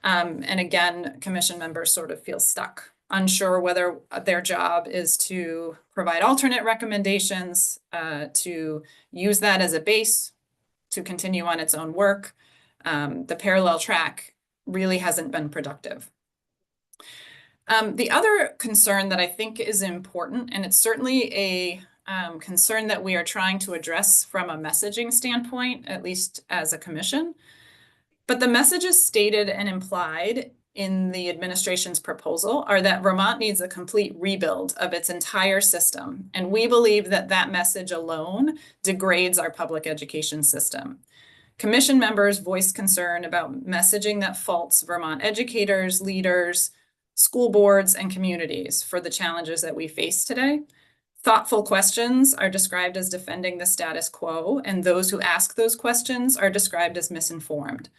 And again, commission members sort of feel stuck, unsure whether their job is to provide alternate recommendations, to use that as a base, to continue on its own work. The parallel track really hasn't been productive. The other concern that I think is important, and it's certainly a concern that we are trying to address from a messaging standpoint, at least as a commission, but the messages stated and implied in the administration's proposal are that Vermont needs a complete rebuild of its entire system. And we believe that that message alone degrades our public education system. Commission members voiced concern about messaging that faults Vermont educators, leaders, school boards, and communities for the challenges that we face today. Thoughtful questions are described as defending the status quo, and those who ask those questions are described as misinformed.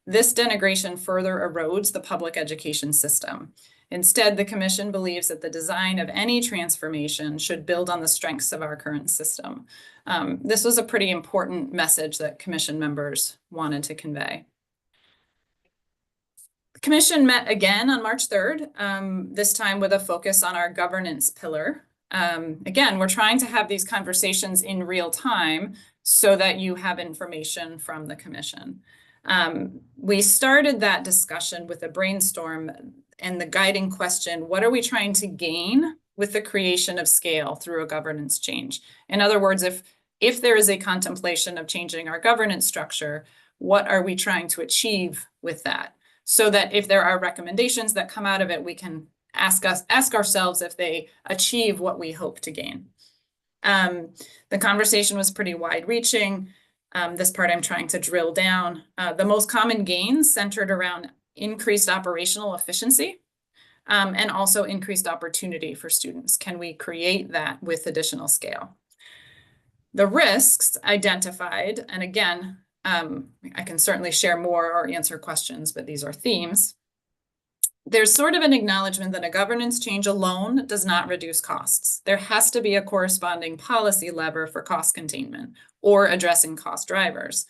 This denigration further erodes the public education system. Instead, the commission believes that the design of any transformation should build on the strengths of our current system. This was a pretty important message that commission members wanted to convey. The commission met again on March 3rd, this time with a focus on our governance pillar. Again, we're trying to have these conversations in real time so that you have information from the commission. We started that discussion with a brainstorm and the guiding question, what are we trying to gain with the creation of scale through a governance change? In other words, if there is a contemplation of changing our governance structure, what are we trying to achieve with that? So that if there are recommendations that come out of it, we can ask ourselves if they achieve what we hope to gain. The conversation was pretty wide-reaching. This part I'm trying to drill down. The most common gains centered around increased operational efficiency, and also increased opportunity for students. Can we create that with additional scale? The risks identified, and again, I can certainly share more or answer questions, but these are themes. There's sort of an acknowledgement that a governance change alone does not reduce costs. There has to be a corresponding policy lever for cost containment or addressing cost drivers.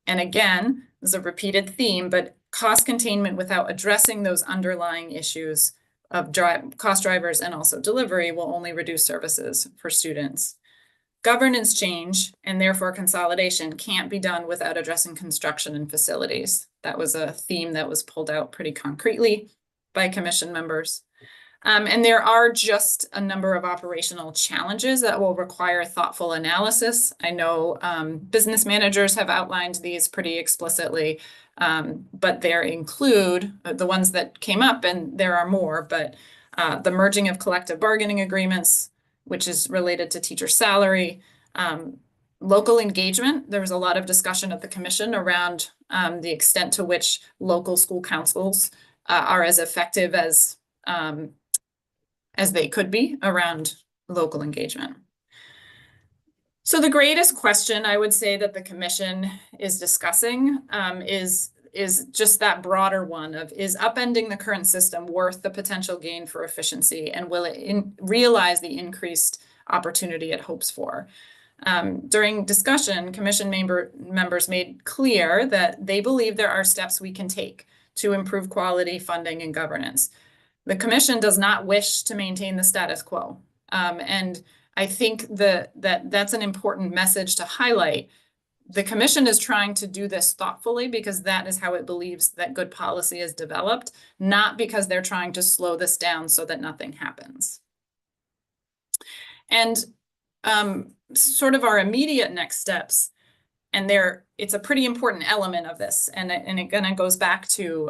And again, this is a repeated theme, but cost containment without addressing those underlying issues of cost drivers and also delivery will only reduce services for students. Governance change and therefore consolidation can't be done without addressing construction and facilities. That was a theme that was pulled out pretty concretely by commission members. And there are just a number of operational challenges that will require thoughtful analysis. I know business managers have outlined these pretty explicitly, but there include the ones that came up, and there are more, but the merging of collective bargaining agreements, which is related to teacher salary, local engagement. There was a lot of discussion at the commission around the extent to which local school councils are as effective as they could be around local engagement. So the greatest question I would say that the commission is discussing is just that broader one of, is upending the current system worth the potential gain for efficiency, and will it realize the increased opportunity it hopes for? During discussion, commission members made clear that they believe there are steps we can take to improve quality, funding, and governance. The commission does not wish to maintain the status quo. And I think that's an important message to highlight. The commission is trying to do this thoughtfully because that is how it believes that good policy is developed, not because they're trying to slow this down so that nothing happens. And sort of our immediate next steps, and it's a pretty important element of this, and it kind of goes back to,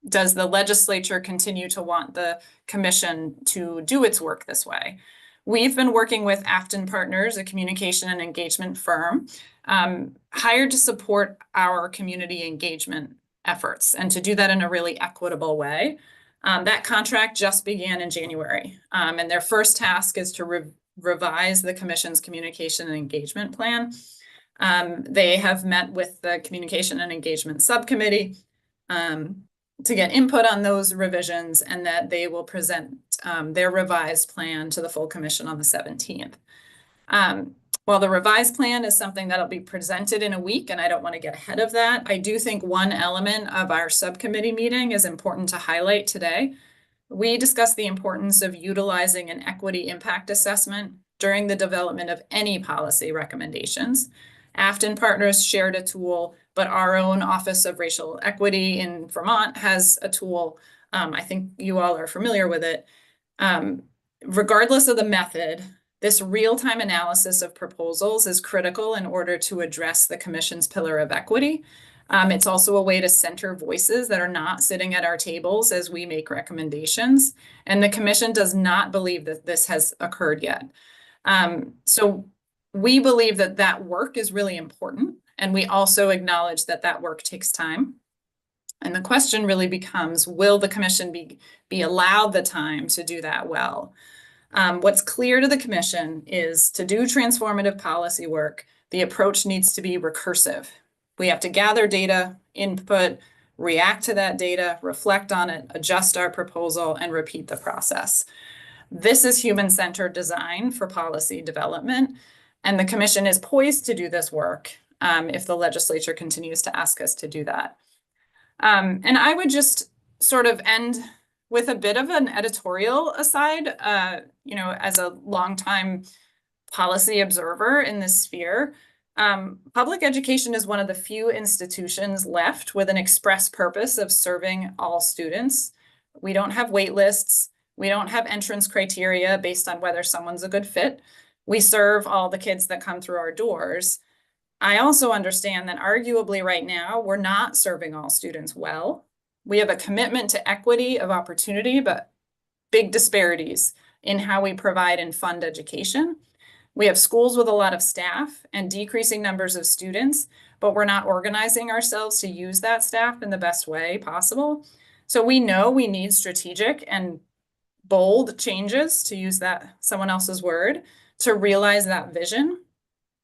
does the legislature continue to want the commission to do its work this way? We've been working with Afton Partners, a communication and engagement firm, hired to support our community engagement efforts and to do that in a really equitable way. That contract just began in January, and their first task is to revise the commission's communication and engagement plan. They have met with the communication and engagement subcommittee to get input on those revisions, and that they will present their revised plan to the full commission on the 17th. While the revised plan is something that'll be presented in a week, and I don't want to get ahead of that, I do think one element of our subcommittee meeting is important to highlight today. We discussed the importance of utilizing an equity impact assessment during the development of any policy recommendations. Afton Partners shared a tool, but our own Office of Racial Equity in Vermont has a tool. I think you all are familiar with it. Regardless of the method, this real-time analysis of proposals is critical in order to address the commission's pillar of equity. It's also a way to center voices that are not sitting at our tables as we make recommendations. And the commission does not believe that this has occurred yet. So we believe that that work is really important. And we also acknowledge that that work takes time. And the question really becomes, will the commission be allowed the time to do that well? What's clear to the commission is, to do transformative policy work, the approach needs to be recursive. We have to gather data, input, react to that data, reflect on it, adjust our proposal, and repeat the process. This is human-centered design for policy development, and the commission is poised to do this work if the legislature continues to ask us to do that. And I would just sort of end with a bit of an editorial aside. As a longtime policy observer in this sphere, public education is one of the few institutions left with an express purpose of serving all students. We don't have wait lists. We don't have entrance criteria based on whether someone's a good fit. We serve all the kids that come through our doors. I also understand that arguably right now, we're not serving all students well. We have a commitment to equity of opportunity, but big disparities in how we provide and fund education. We have schools with a lot of staff and decreasing numbers of students, but we're not organizing ourselves to use that staff in the best way possible. So we know we need strategic and bold changes, to use that someone else's word, to realize that vision.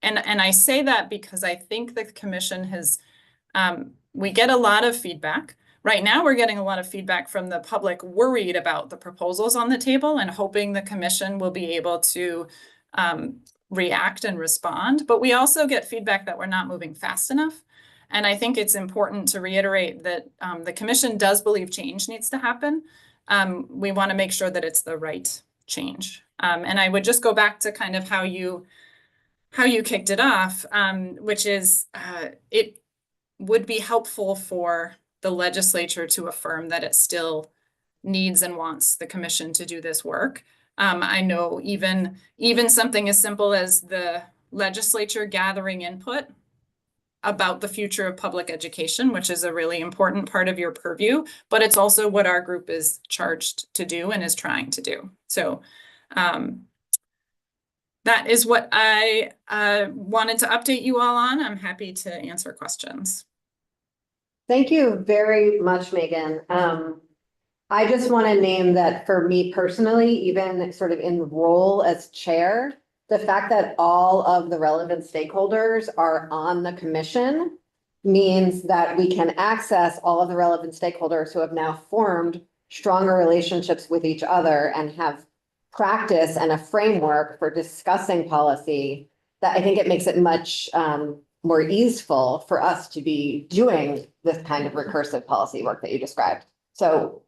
And I say that because I think the commission has, we get a lot of feedback. Right now, we're getting a lot of feedback from the public worried about the proposals on the table and hoping the commission will be able to react and respond. But we also get feedback that we're not moving fast enough. And I think it's important to reiterate that the commission does believe change needs to happen. We want to make sure that it's the right change. And I would just go back to kind of how you kicked it off, which is it would be helpful for the legislature to affirm that it still needs and wants the commission to do this work. I know even something as simple as the legislature gathering input about the future of public education, which is a really important part of your purview, but it's also what our group is charged to do and is trying to do. So that is what I wanted to update you all on. I'm happy to answer questions. Thank you very much, Megan. I just want to name that for me personally, even sort of in the role as chair, the fact that all of the relevant stakeholders are on the commission means that we can access all of the relevant stakeholders who have now formed stronger relationships with each other and have practice and a framework for discussing policy, that I think it makes it much more easeful for us to be doing this kind of recursive policy work that you described. So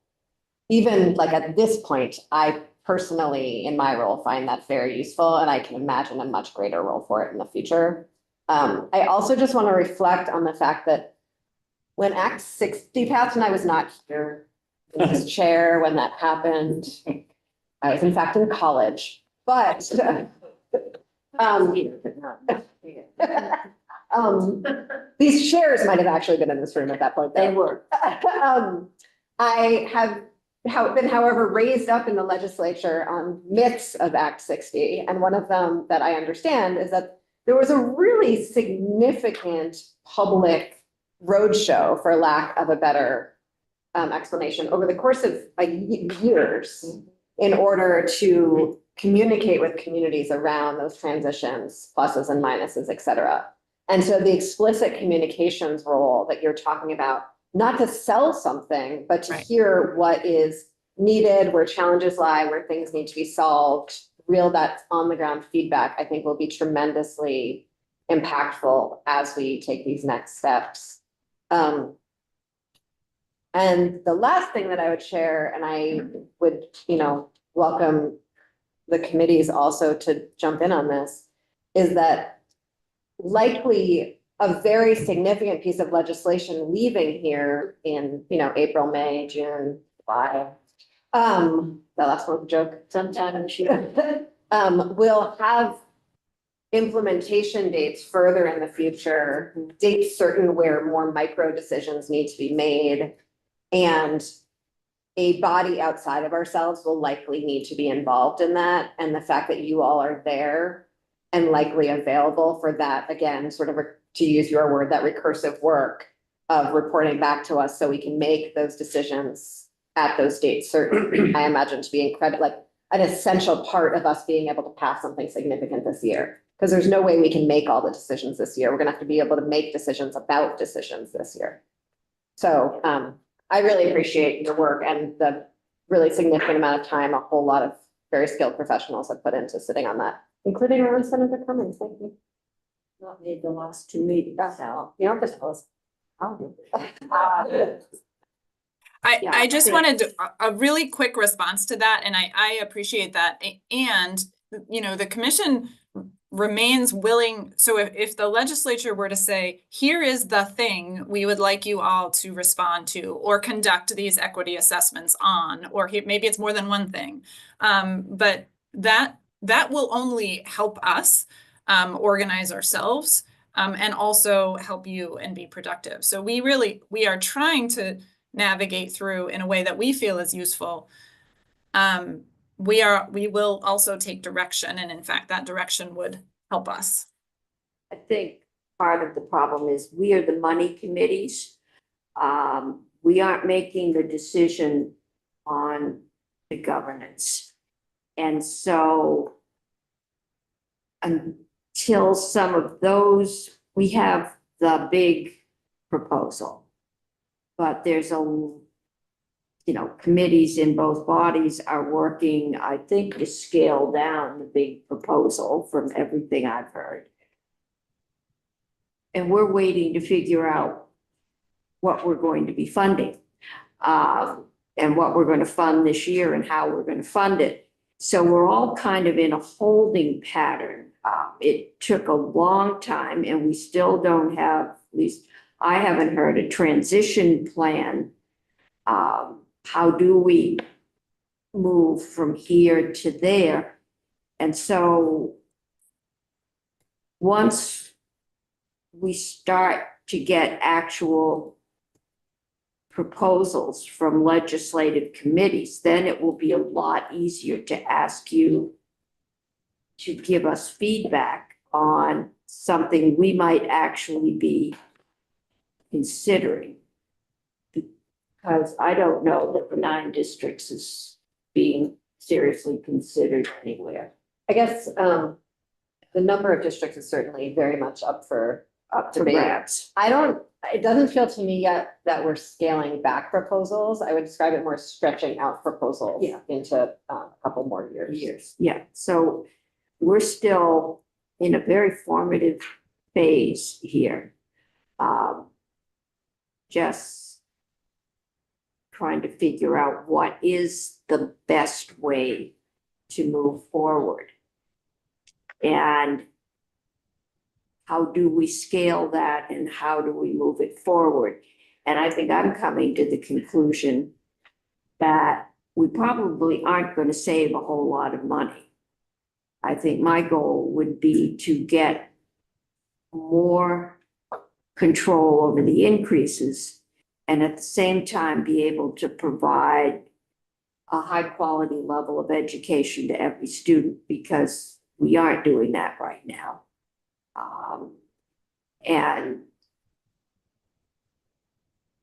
even like at this point, I personally, in my role, find that very useful, and I can imagine a much greater role for it in the future. I also just want to reflect on the fact that when Act 60 passed, and I was not here as chair when that happened, I was in fact in college, but these chairs might have actually been in this room at that point. They were. I have been, however, raised up in the legislature on myths of Act 60. And one of them that I understand is that there was a really significant public roadshow, for lack of a better explanation, over the course of years in order to communicate with communities around those transitions, pluses and minuses, et cetera. And so the explicit communications role that you're talking about, not to sell something, but to hear what is needed, where challenges lie, where things need to be solved, real that on the ground feedback, I think will be tremendously impactful as we take these next steps. And the last thing that I would share, and I would, welcome the committees also to jump in on this, is that likely a very significant piece of legislation leaving here in, April, May, June, July. The last one's a joke. Sometime this year. Will have implementation dates further in the future, dates certain where more micro decisions need to be made. And a body outside of ourselves will likely need to be involved in that. And the fact that you all are there and likely available for that, again, sort of to use your word, that recursive work of reporting back to us so we can make those decisions at those dates certain, I imagine to be incredible, like an essential part of us being able to pass something significant this year. Because there's no way we can make all the decisions this year. We're gonna have to be able to make decisions about decisions this year. So I really appreciate your work and the really significant amount of time a whole lot of very skilled professionals have put into sitting on that, including our own Senator Cummings. Thank you. Not made the last 2 meetings, so. You don't have to tell us. I just wanted a really quick response to that, and I appreciate that. And, the commission remains willing. So if the legislature were to say, here is the thing we would like you all to respond to or conduct these equity assessments on, or maybe it's more than one thing. But that will only help us organize ourselves and also help you and be productive. So we are trying to navigate through in a way that we feel is useful, we will also take direction, and in fact, that direction would help us. I think part of the problem is we are the money committees. We aren't making the decision on the governance. And so until some of those, we have the big proposal. But there's committees in both bodies are working, I think, to scale down the big proposal from everything I've heard. And we're waiting to figure out what we're going to be funding, and what we're going to fund this year and how we're going to fund it. So we're all kind of in a holding pattern. It took a long time, and we still don't have, at least I haven't heard, a transition plan. How do we move from here to there? And so once we start to get actual proposals from legislative committees, then it will be a lot easier to ask you to give us feedback on something we might actually be considering. Because I don't know that the 9 districts is being seriously considered anywhere. I guess, the number of districts is certainly very much up for debate. Perhaps. It doesn't feel to me yet that we're scaling back proposals. I would describe it more stretching out proposals into a couple more years. Yeah, so we're still in a very formative phase here. Just trying to figure out what is the best way to move forward. And how do we scale that and how do we move it forward? And I think I'm coming to the conclusion that we probably aren't going to save a whole lot of money. I think my goal would be to get more control over the increases and at the same time be able to provide a high quality level of education to every student, because we aren't doing that right now.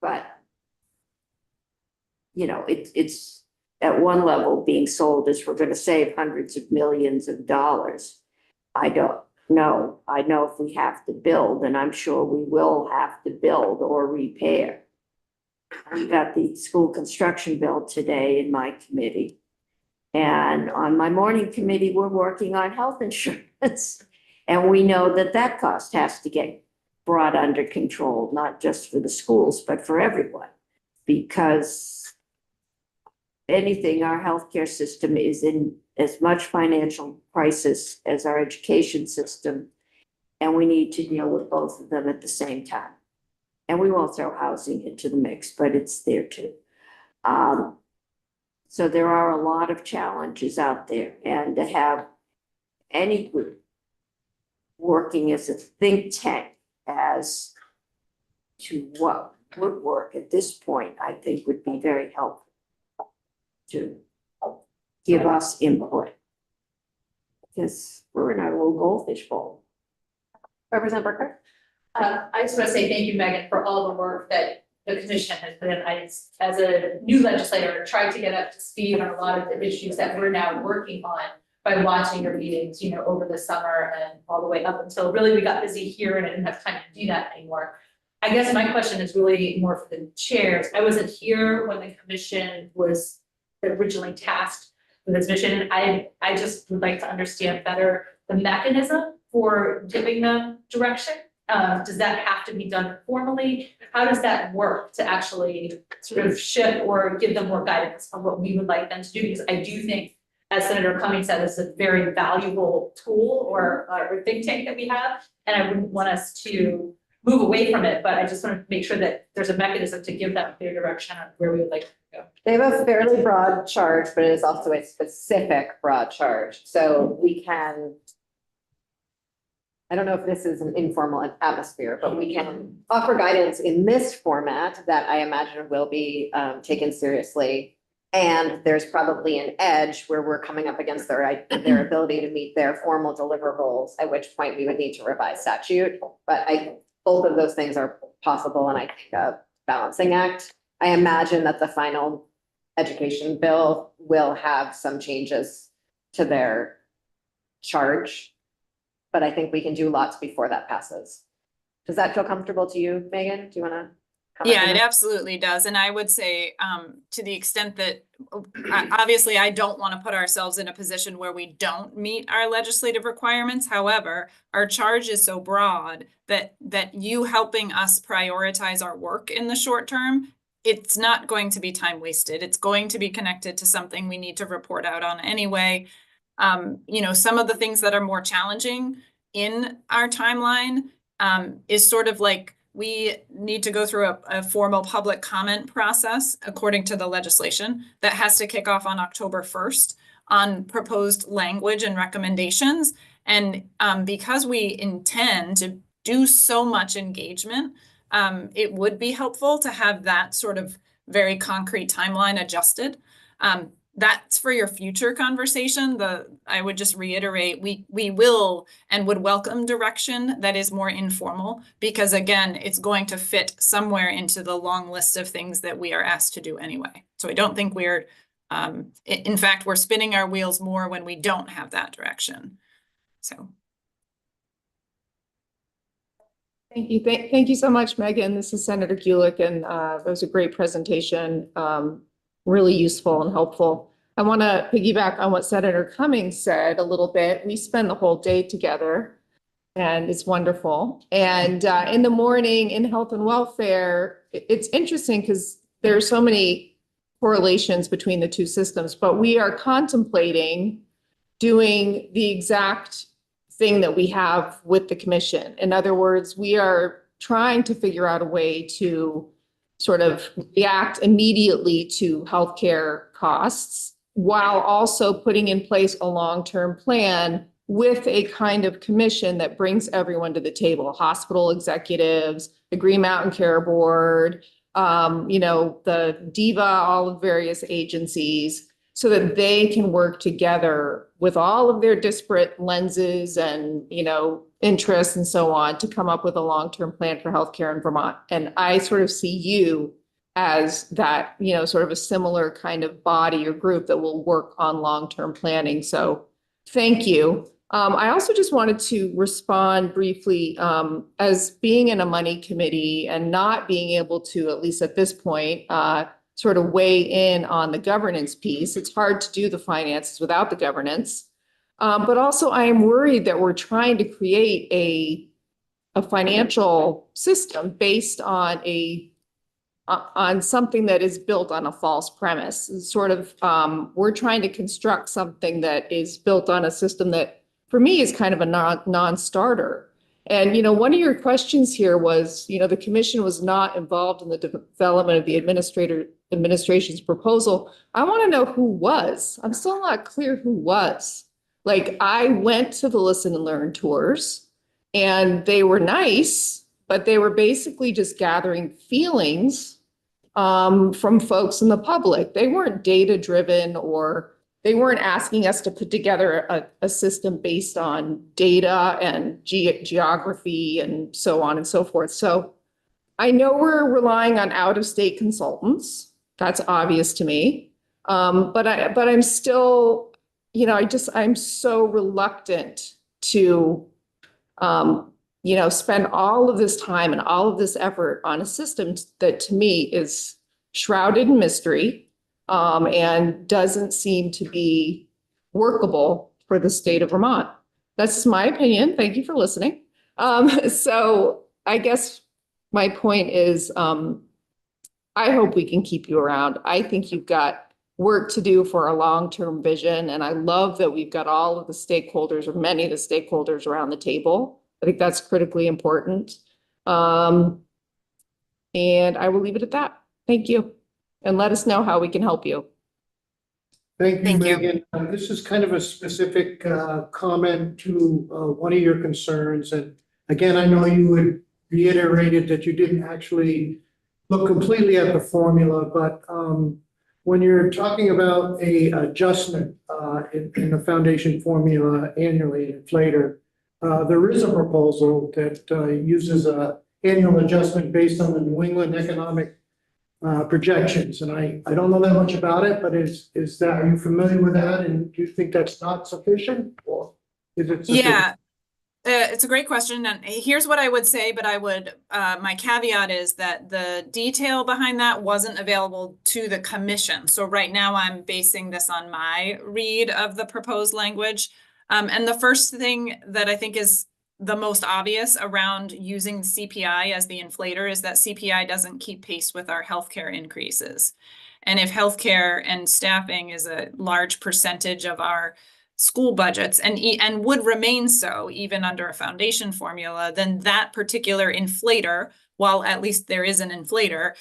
But it's at one level being sold as we're going to save hundreds of millions of dollars. I don't know. I know if we have to build, and I'm sure we will have to build or repair. We got the school construction bill today in my committee. And on my morning committee, we're working on health insurance. And we know that that cost has to get brought under control, not just for the schools, but for everyone. Because anything, our healthcare system is in as much financial crisis as our education system. And we need to deal with both of them at the same time. And we won't throw housing into the mix, but it's there too. So there are a lot of challenges out there, and to have any group working as a think tank as to what would work at this point, I think would be very helpful to give us input. Because we're in our little goldfish bowl. Representative Burkhardt? I just want to say thank you, Megan, for all the work that the commission has put in. I, as a new legislator, tried to get up to speed on a lot of the issues that we're now working on by watching your meetings, over the summer and all the way up until really we got busy here and I didn't have time to do that anymore. I guess my question is really more for the chairs. I wasn't here when the commission was originally tasked with this mission. I just would like to understand better the mechanism for giving them direction. Does that have to be done formally? How does that work to actually sort of shift or give them more guidance on what we would like them to do? Because I do think, as Senator Cummings said, this is a very valuable tool or think tank that we have. And I wouldn't want us to move away from it, but I just want to make sure that there's a mechanism to give them clear direction on where we would like to go. They have a fairly broad charge, but it is also a specific broad charge. So we can I don't know if this is an informal atmosphere, but we can offer guidance in this format that I imagine will be taken seriously. And there's probably an edge where we're coming up against their ability to meet their formal deliverables, at which point we would need to revise statute. But both of those things are possible, and I think a balancing act. I imagine that the final education bill will have some changes to their charge. But I think we can do lots before that passes. Does that feel comfortable to you, Megan? Do you want to? Yeah, it absolutely does. And I would say, to the extent that, obviously, I don't want to put ourselves in a position where we don't meet our legislative requirements. However, our charge is so broad that you helping us prioritize our work in the short term, it's not going to be time wasted. It's going to be connected to something we need to report out on anyway. You know, some of the things that are more challenging in our timeline is sort of like, we need to go through a formal public comment process according to the legislation that has to kick off on October 1st on proposed language and recommendations. And because we intend to do so much engagement, it would be helpful to have that sort of very concrete timeline adjusted. That's for your future conversation. I would just reiterate, we will and would welcome direction that is more informal, because again, it's going to fit somewhere into the long list of things that we are asked to do anyway. So I don't think we're, in fact, we're spinning our wheels more when we don't have that direction. So. Thank you. Thank you so much, Megan. This is Senator Gulick, and that was a great presentation. Really useful and helpful. I want to piggyback on what Senator Cummings said a little bit. We spend the whole day together, and it's wonderful. And in the morning in health and welfare, it's interesting because there are so many correlations between the two systems, but we are contemplating doing the exact thing that we have with the commission. In other words, we are trying to figure out a way to sort of react immediately to healthcare costs while also putting in place a long-term plan with a kind of commission that brings everyone to the table, hospital executives, the Green Mountain Care Board, you know, the DEVA, all of various agencies, so that they can work together with all of their disparate lenses and, you know, interests and so on to come up with a long-term plan for healthcare in Vermont. And I sort of see you as that, you know, sort of a similar kind of body or group that will work on long-term planning. So thank you. I also just wanted to respond briefly, as being in a money committee and not being able to, at least at this point, sort of weigh in on the governance piece. It's hard to do the finances without the governance. But also I am worried that we're trying to create a financial system based on something that is built on a false premise. It's sort of, we're trying to construct something that is built on a system that for me is kind of a non-starter. And, you know, one of your questions here was, you know, the commission was not involved in the development of the administration's proposal. I want to know who was. I'm still not clear who was. Like, I went to the listen and learn tours and they were nice, but they were basically just gathering feelings from folks in the public. They weren't data driven, or they weren't asking us to put together a system based on data and geography and so on and so forth. So I know we're relying on out-of-state consultants. That's obvious to me. But I'm still, you know, I'm so reluctant to, you know, spend all of this time and all of this effort on a system that to me is shrouded in mystery. And doesn't seem to be workable for the state of Vermont. That's my opinion. Thank you for listening. So I guess my point is, I hope we can keep you around. I think you've got work to do for a long-term vision. And I love that we've got all of the stakeholders, or many of the stakeholders, around the table. I think that's critically important. And I will leave it at that. Thank you. And let us know how we can help you. Thank you, Thank you. Megan. This is kind of a specific comment to one of your concerns. And again, I know you had reiterated that you didn't actually look completely at the formula, but when you're talking about a adjustment in the foundation formula annually, inflator, there is a proposal that uses a annual adjustment based on the New England economic projections, and I don't know that much about it, but is that, are you familiar with that? And do you think that's not sufficient, or is it sufficient? Yeah, it's a great question, and here's what I would say, but my caveat is that the detail behind that wasn't available to the commission. So right now I'm basing this on my read of the proposed language. And the first thing that I think is the most obvious around using CPI as the inflator is that CPI doesn't keep pace with our healthcare increases. And if healthcare and staffing is a large percentage of our school budgets and would remain so even under a foundation formula, then that particular inflator, while at least there is an inflator,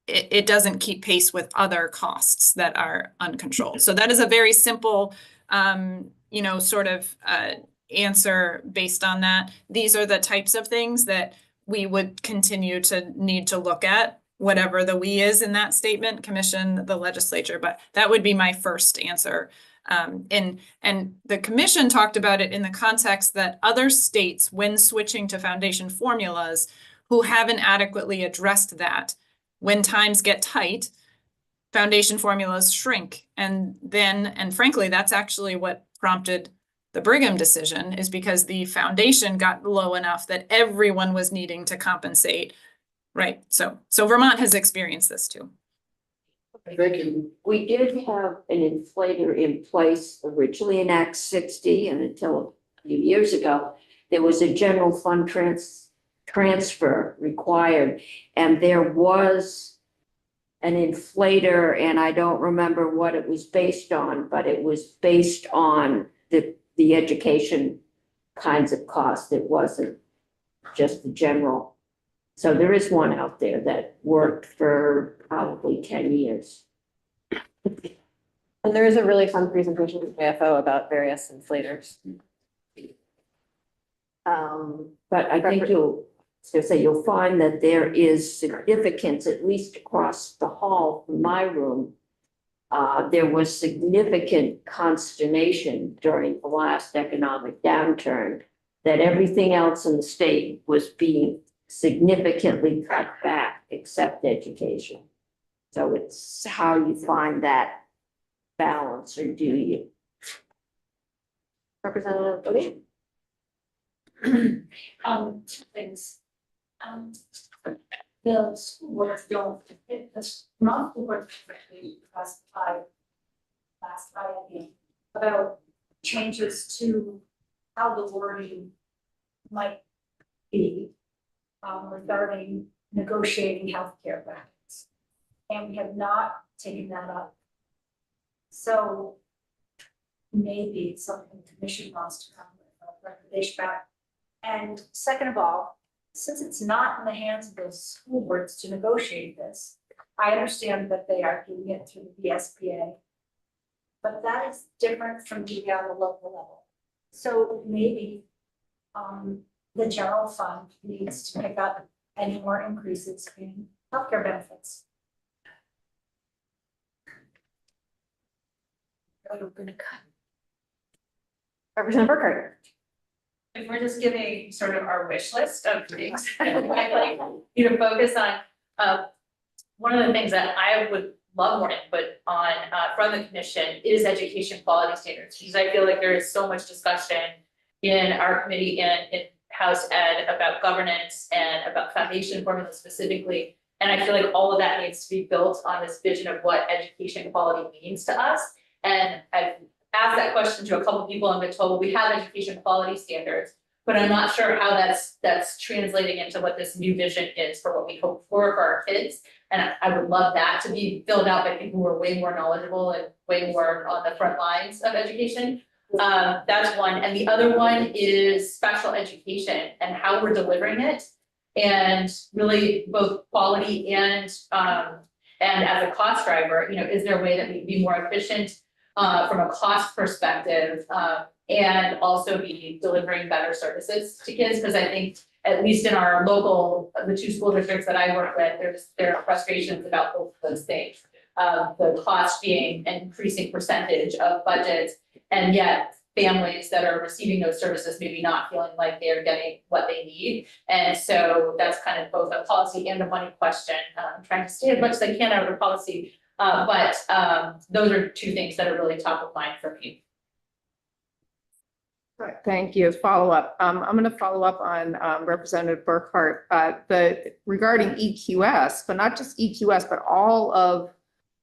it doesn't keep pace with other costs that are uncontrolled. So that is a very simple, sort of answer based on that. These are the types of things that we would continue to need to look at, whatever the we is in that statement, commission, the legislature, but that would be my first answer. And the commission talked about it in the context that other states, when switching to foundation formulas, who haven't adequately addressed that, when times get tight, foundation formulas shrink. And frankly, that's actually what prompted the Brigham decision, is because the foundation got low enough that everyone was needing to compensate. Right. So Vermont has experienced this too. Thank you. We did have an inflator in place originally in Act 60, and until a few years ago, there was a general fund transfer required, and there was an inflator, and I don't remember what it was based on, but it was based on the education kinds of costs. It wasn't just the general. So there is one out there that worked for probably 10 years. And there is a really fun presentation from AFO about various inflators. But I think you'll find that there is significance, at least across the hall from my room. There was significant consternation during the last economic downturn that everything else in the state was being significantly cut back except education. So it's how you find that balance, or do you? Representative Bodie? Two things. The school boards don't, not the board correctly classified last Friday about changes to how the wording might be regarding negotiating healthcare benefits. And we have not taken that up. So maybe it's something the commission wants to come with a recommendation back. And second of all, since it's not in the hands of the school boards to negotiate this, I understand that they are doing it through the SBA. But that is different from being on the local level. So maybe the general fund needs to pick up any more increases in healthcare benefits. Representative Burkhardt? If we're just giving sort of our wish list of things, I'd like you to focus on, one of the things that I would love more input on, from the commission is education quality standards, because I feel like there is so much discussion in our committee and in House Ed about governance and about foundation formula specifically. And I feel like all of that needs to be built on this vision of what education quality means to us. And I've asked that question to a couple of people and been told, well, we have education quality standards, but I'm not sure how that's translating into what this new vision is for what we hope for our kids. And I would love that to be filled out by people who are way more knowledgeable and way more on the front lines of education. That's one. And the other one is special education and how we're delivering it. And really both quality and as a cost driver, is there a way that we can be more efficient from a cost perspective, and also be delivering better services to kids, because I think at least in our local, the 2 school districts that I work with, there are frustrations about both of those things. The cost being an increasing percentage of budgets, and yet families that are receiving those services maybe not feeling like they're getting what they need. And so that's kind of both a policy and a money question. I'm trying to stay as much as I can out of the policy, but those are 2 things that are really top of mind for me. Right, thank you. Follow up. I'm going to follow up on Representative Burkhart, regarding EQS, but not just EQS, but all of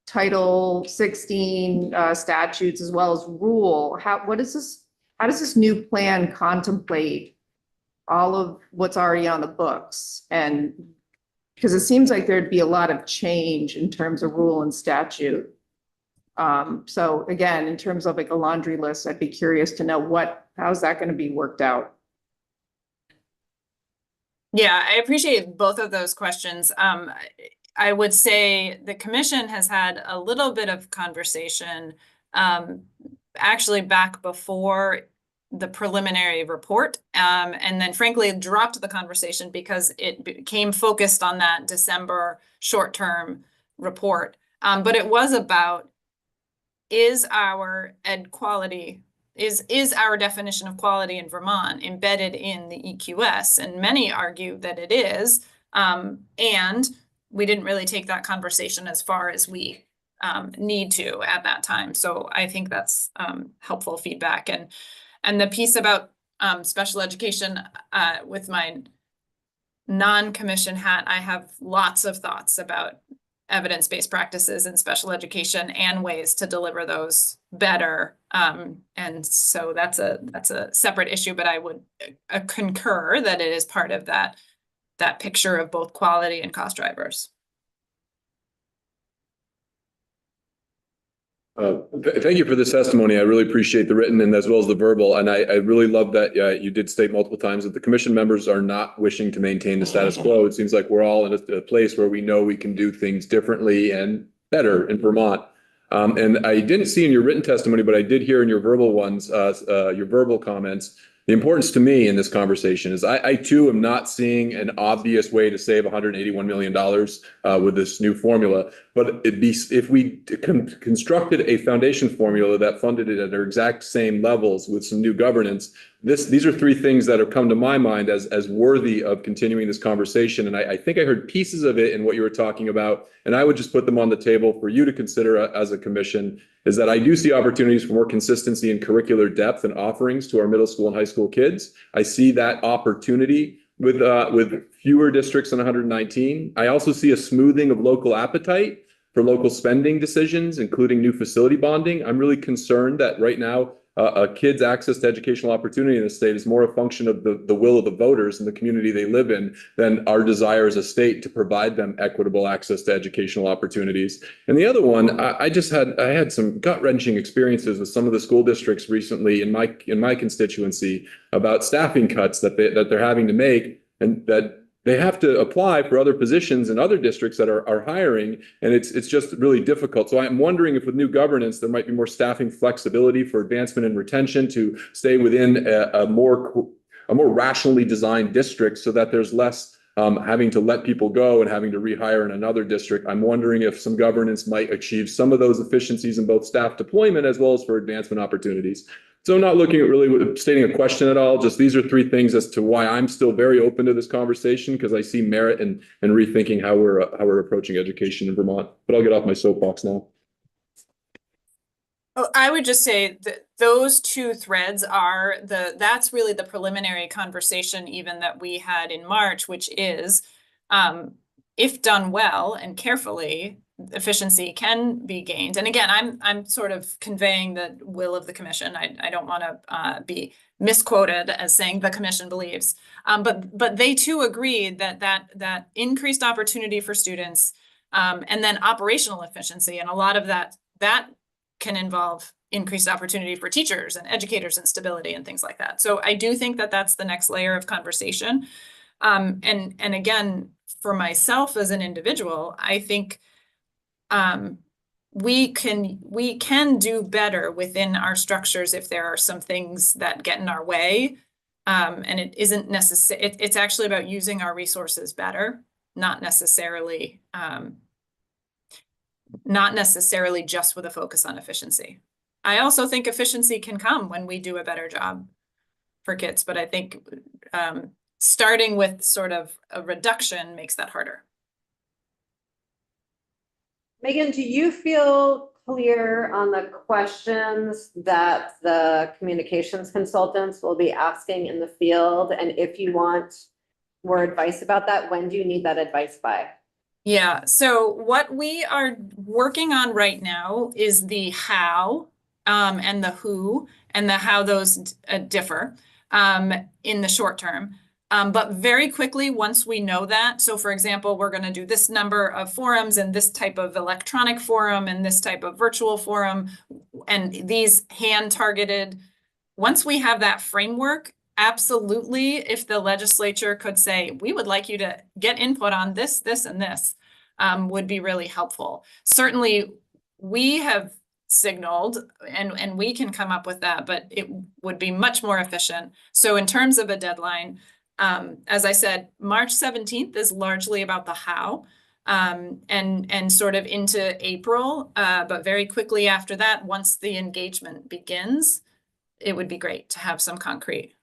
Title 16 statutes as well as rule. How does this new plan contemplate all of what's already on the books? And because it seems like there'd be a lot of change in terms of rule and statute. So again, in terms of like a laundry list, I'd be curious to know how's that going to be worked out? Yeah, I appreciate both of those questions. I would say the commission has had a little bit of conversation, actually back before the preliminary report, and then frankly dropped the conversation because it became focused on that December short-term report. But it was about, is our definition of quality in Vermont embedded in the EQS? And many argue that it is, and we didn't really take that conversation as far as we need to at that time. So I think that's helpful feedback. And the piece about special education, with my non-commission hat, I have lots of thoughts about evidence-based practices in special education and ways to deliver those better. And so that's a separate issue, but I would concur that it is part of that picture of both quality and cost drivers. Thank you for this testimony. I really appreciate the written and as well as the verbal. And I really love that you did state multiple times that the commission members are not wishing to maintain the status quo. It seems like we're all in a place where we know we can do things differently and better in Vermont. And I didn't see in your written testimony, but I did hear in your verbal ones, your verbal comments. The importance to me in this conversation is I too am not seeing an obvious way to save $181 million with this new formula. But if we constructed a foundation formula that funded it at their exact same levels with some new governance, these are 3 things that have come to my mind as worthy of continuing this conversation. And I think I heard pieces of it in what you were talking about, and I would just put them on the table for you to consider as a commission, is that I do see opportunities for more consistency in curricular depth and offerings to our middle school and high school kids. I see that opportunity with fewer districts than 119. I also see a smoothing of local appetite for local spending decisions, including new facility bonding. I'm really concerned that right now, a kid's access to educational opportunity in the state is more a function of the will of the voters and the community they live in than our desire as a state to provide them equitable access to educational opportunities. And the other one, I had some gut-wrenching experiences with some of the school districts recently in my constituency about staffing cuts that they're having to make, and that they have to apply for other positions in other districts that are hiring, and it's just really difficult. So I'm wondering if with new governance, there might be more staffing flexibility for advancement and retention to stay within a more rationally designed district so that there's less having to let people go and having to rehire in another district. I'm wondering if some governance might achieve some of those efficiencies in both staff deployment as well as for advancement opportunities. So I'm not looking at really stating a question at all. Just these are 3 things as to why I'm still very open to this conversation, because I see merit in rethinking how we're approaching education in Vermont. But I'll get off my soapbox now. Oh, I would just say that those 2 threads are that's really the preliminary conversation even that we had in March, which is, if done well and carefully, efficiency can be gained. And again, I'm sort of conveying the will of the commission. I don't want to be misquoted as saying the commission believes, but they too agreed that increased opportunity for students, and then operational efficiency, and a lot of that can involve increased opportunity for teachers and educators and stability and things like that. So I do think that that's the next layer of conversation. And again, for myself as an individual, I think we can do better within our structures if there are some things that get in our way. And it isn't necessary, it's actually about using our resources better, not necessarily just with a focus on efficiency. I also think efficiency can come when we do a better job for kids, but I think starting with sort of a reduction makes that harder. Megan, do you feel clear on the questions that the communications consultants will be asking in the field? And if you want more advice about that, when do you need that advice by? Yeah, so what we are working on right now is the how and the who, and the how those differ in the short term. But very quickly, once we know that, so for example, we're going to do this number of forums and this type of electronic forum and this type of virtual forum and these hand-targeted, once we have that framework, absolutely, if the legislature could say, we would like you to get input on this, this, and this, would be really helpful. Certainly, we have signaled, and we can come up with that, but it would be much more efficient. So in terms of a deadline, as I said, March 17th is largely about the how, and sort of into April, but very quickly after that, once the engagement begins, it would be great to have some concrete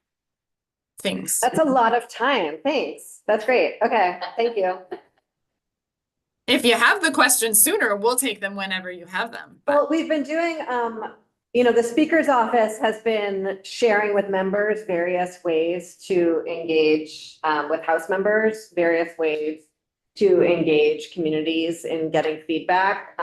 things. That's a lot of time. Thanks. That's great. Okay, thank you. If you have the questions sooner, we'll take them whenever you have them. Well, we've been doing, the speaker's office has been sharing with members various ways to engage with House members, various ways to engage communities in getting feedback.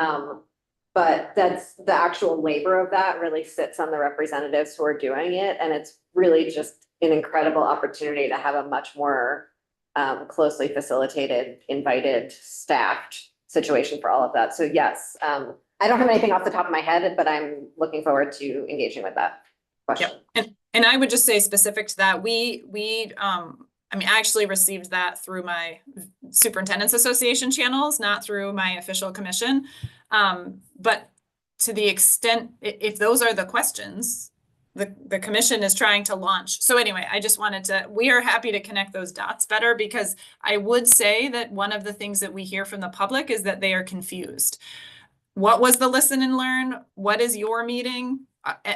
But that's the actual labor of that really sits on the representatives who are doing it. And it's really just an incredible opportunity to have a much more closely facilitated, invited, staffed situation for all of that. So yes, I don't have anything off the top of my head, but I'm looking forward to engaging with that question. Yep. And I would just say specific to that, I actually received that through my Superintendent's Association channels, not through my official commission. But to the extent, if those are the questions, the commission is trying to launch. So anyway, I just wanted we are happy to connect those dots better, because I would say that one of the things that we hear from the public is that they are confused. What was the listen and learn? What is your meeting?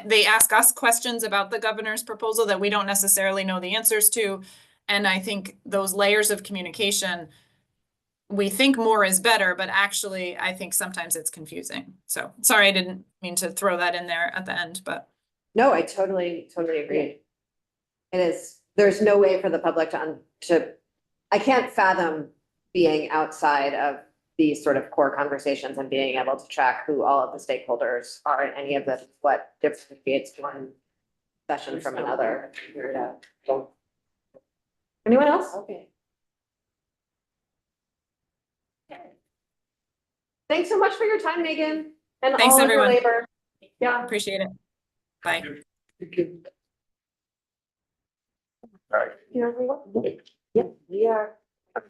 They ask us questions about the governor's proposal that we don't necessarily know the answers to. And I think those layers of communication, we think more is better, but actually I think sometimes it's confusing. So sorry, I didn't mean to throw that in there at the end, but. No, I totally agree. It is, there's no way for the public to, I can't fathom being outside of these sort of core conversations and being able to track who all of the stakeholders are in any of this, what differentiates one session from another. Anyone else? Okay. Thanks so much for your time, Megan, and Thanks, all of your everyone. labor. Yeah. Appreciate it. Bye. Thank you. All right. Yep, we are.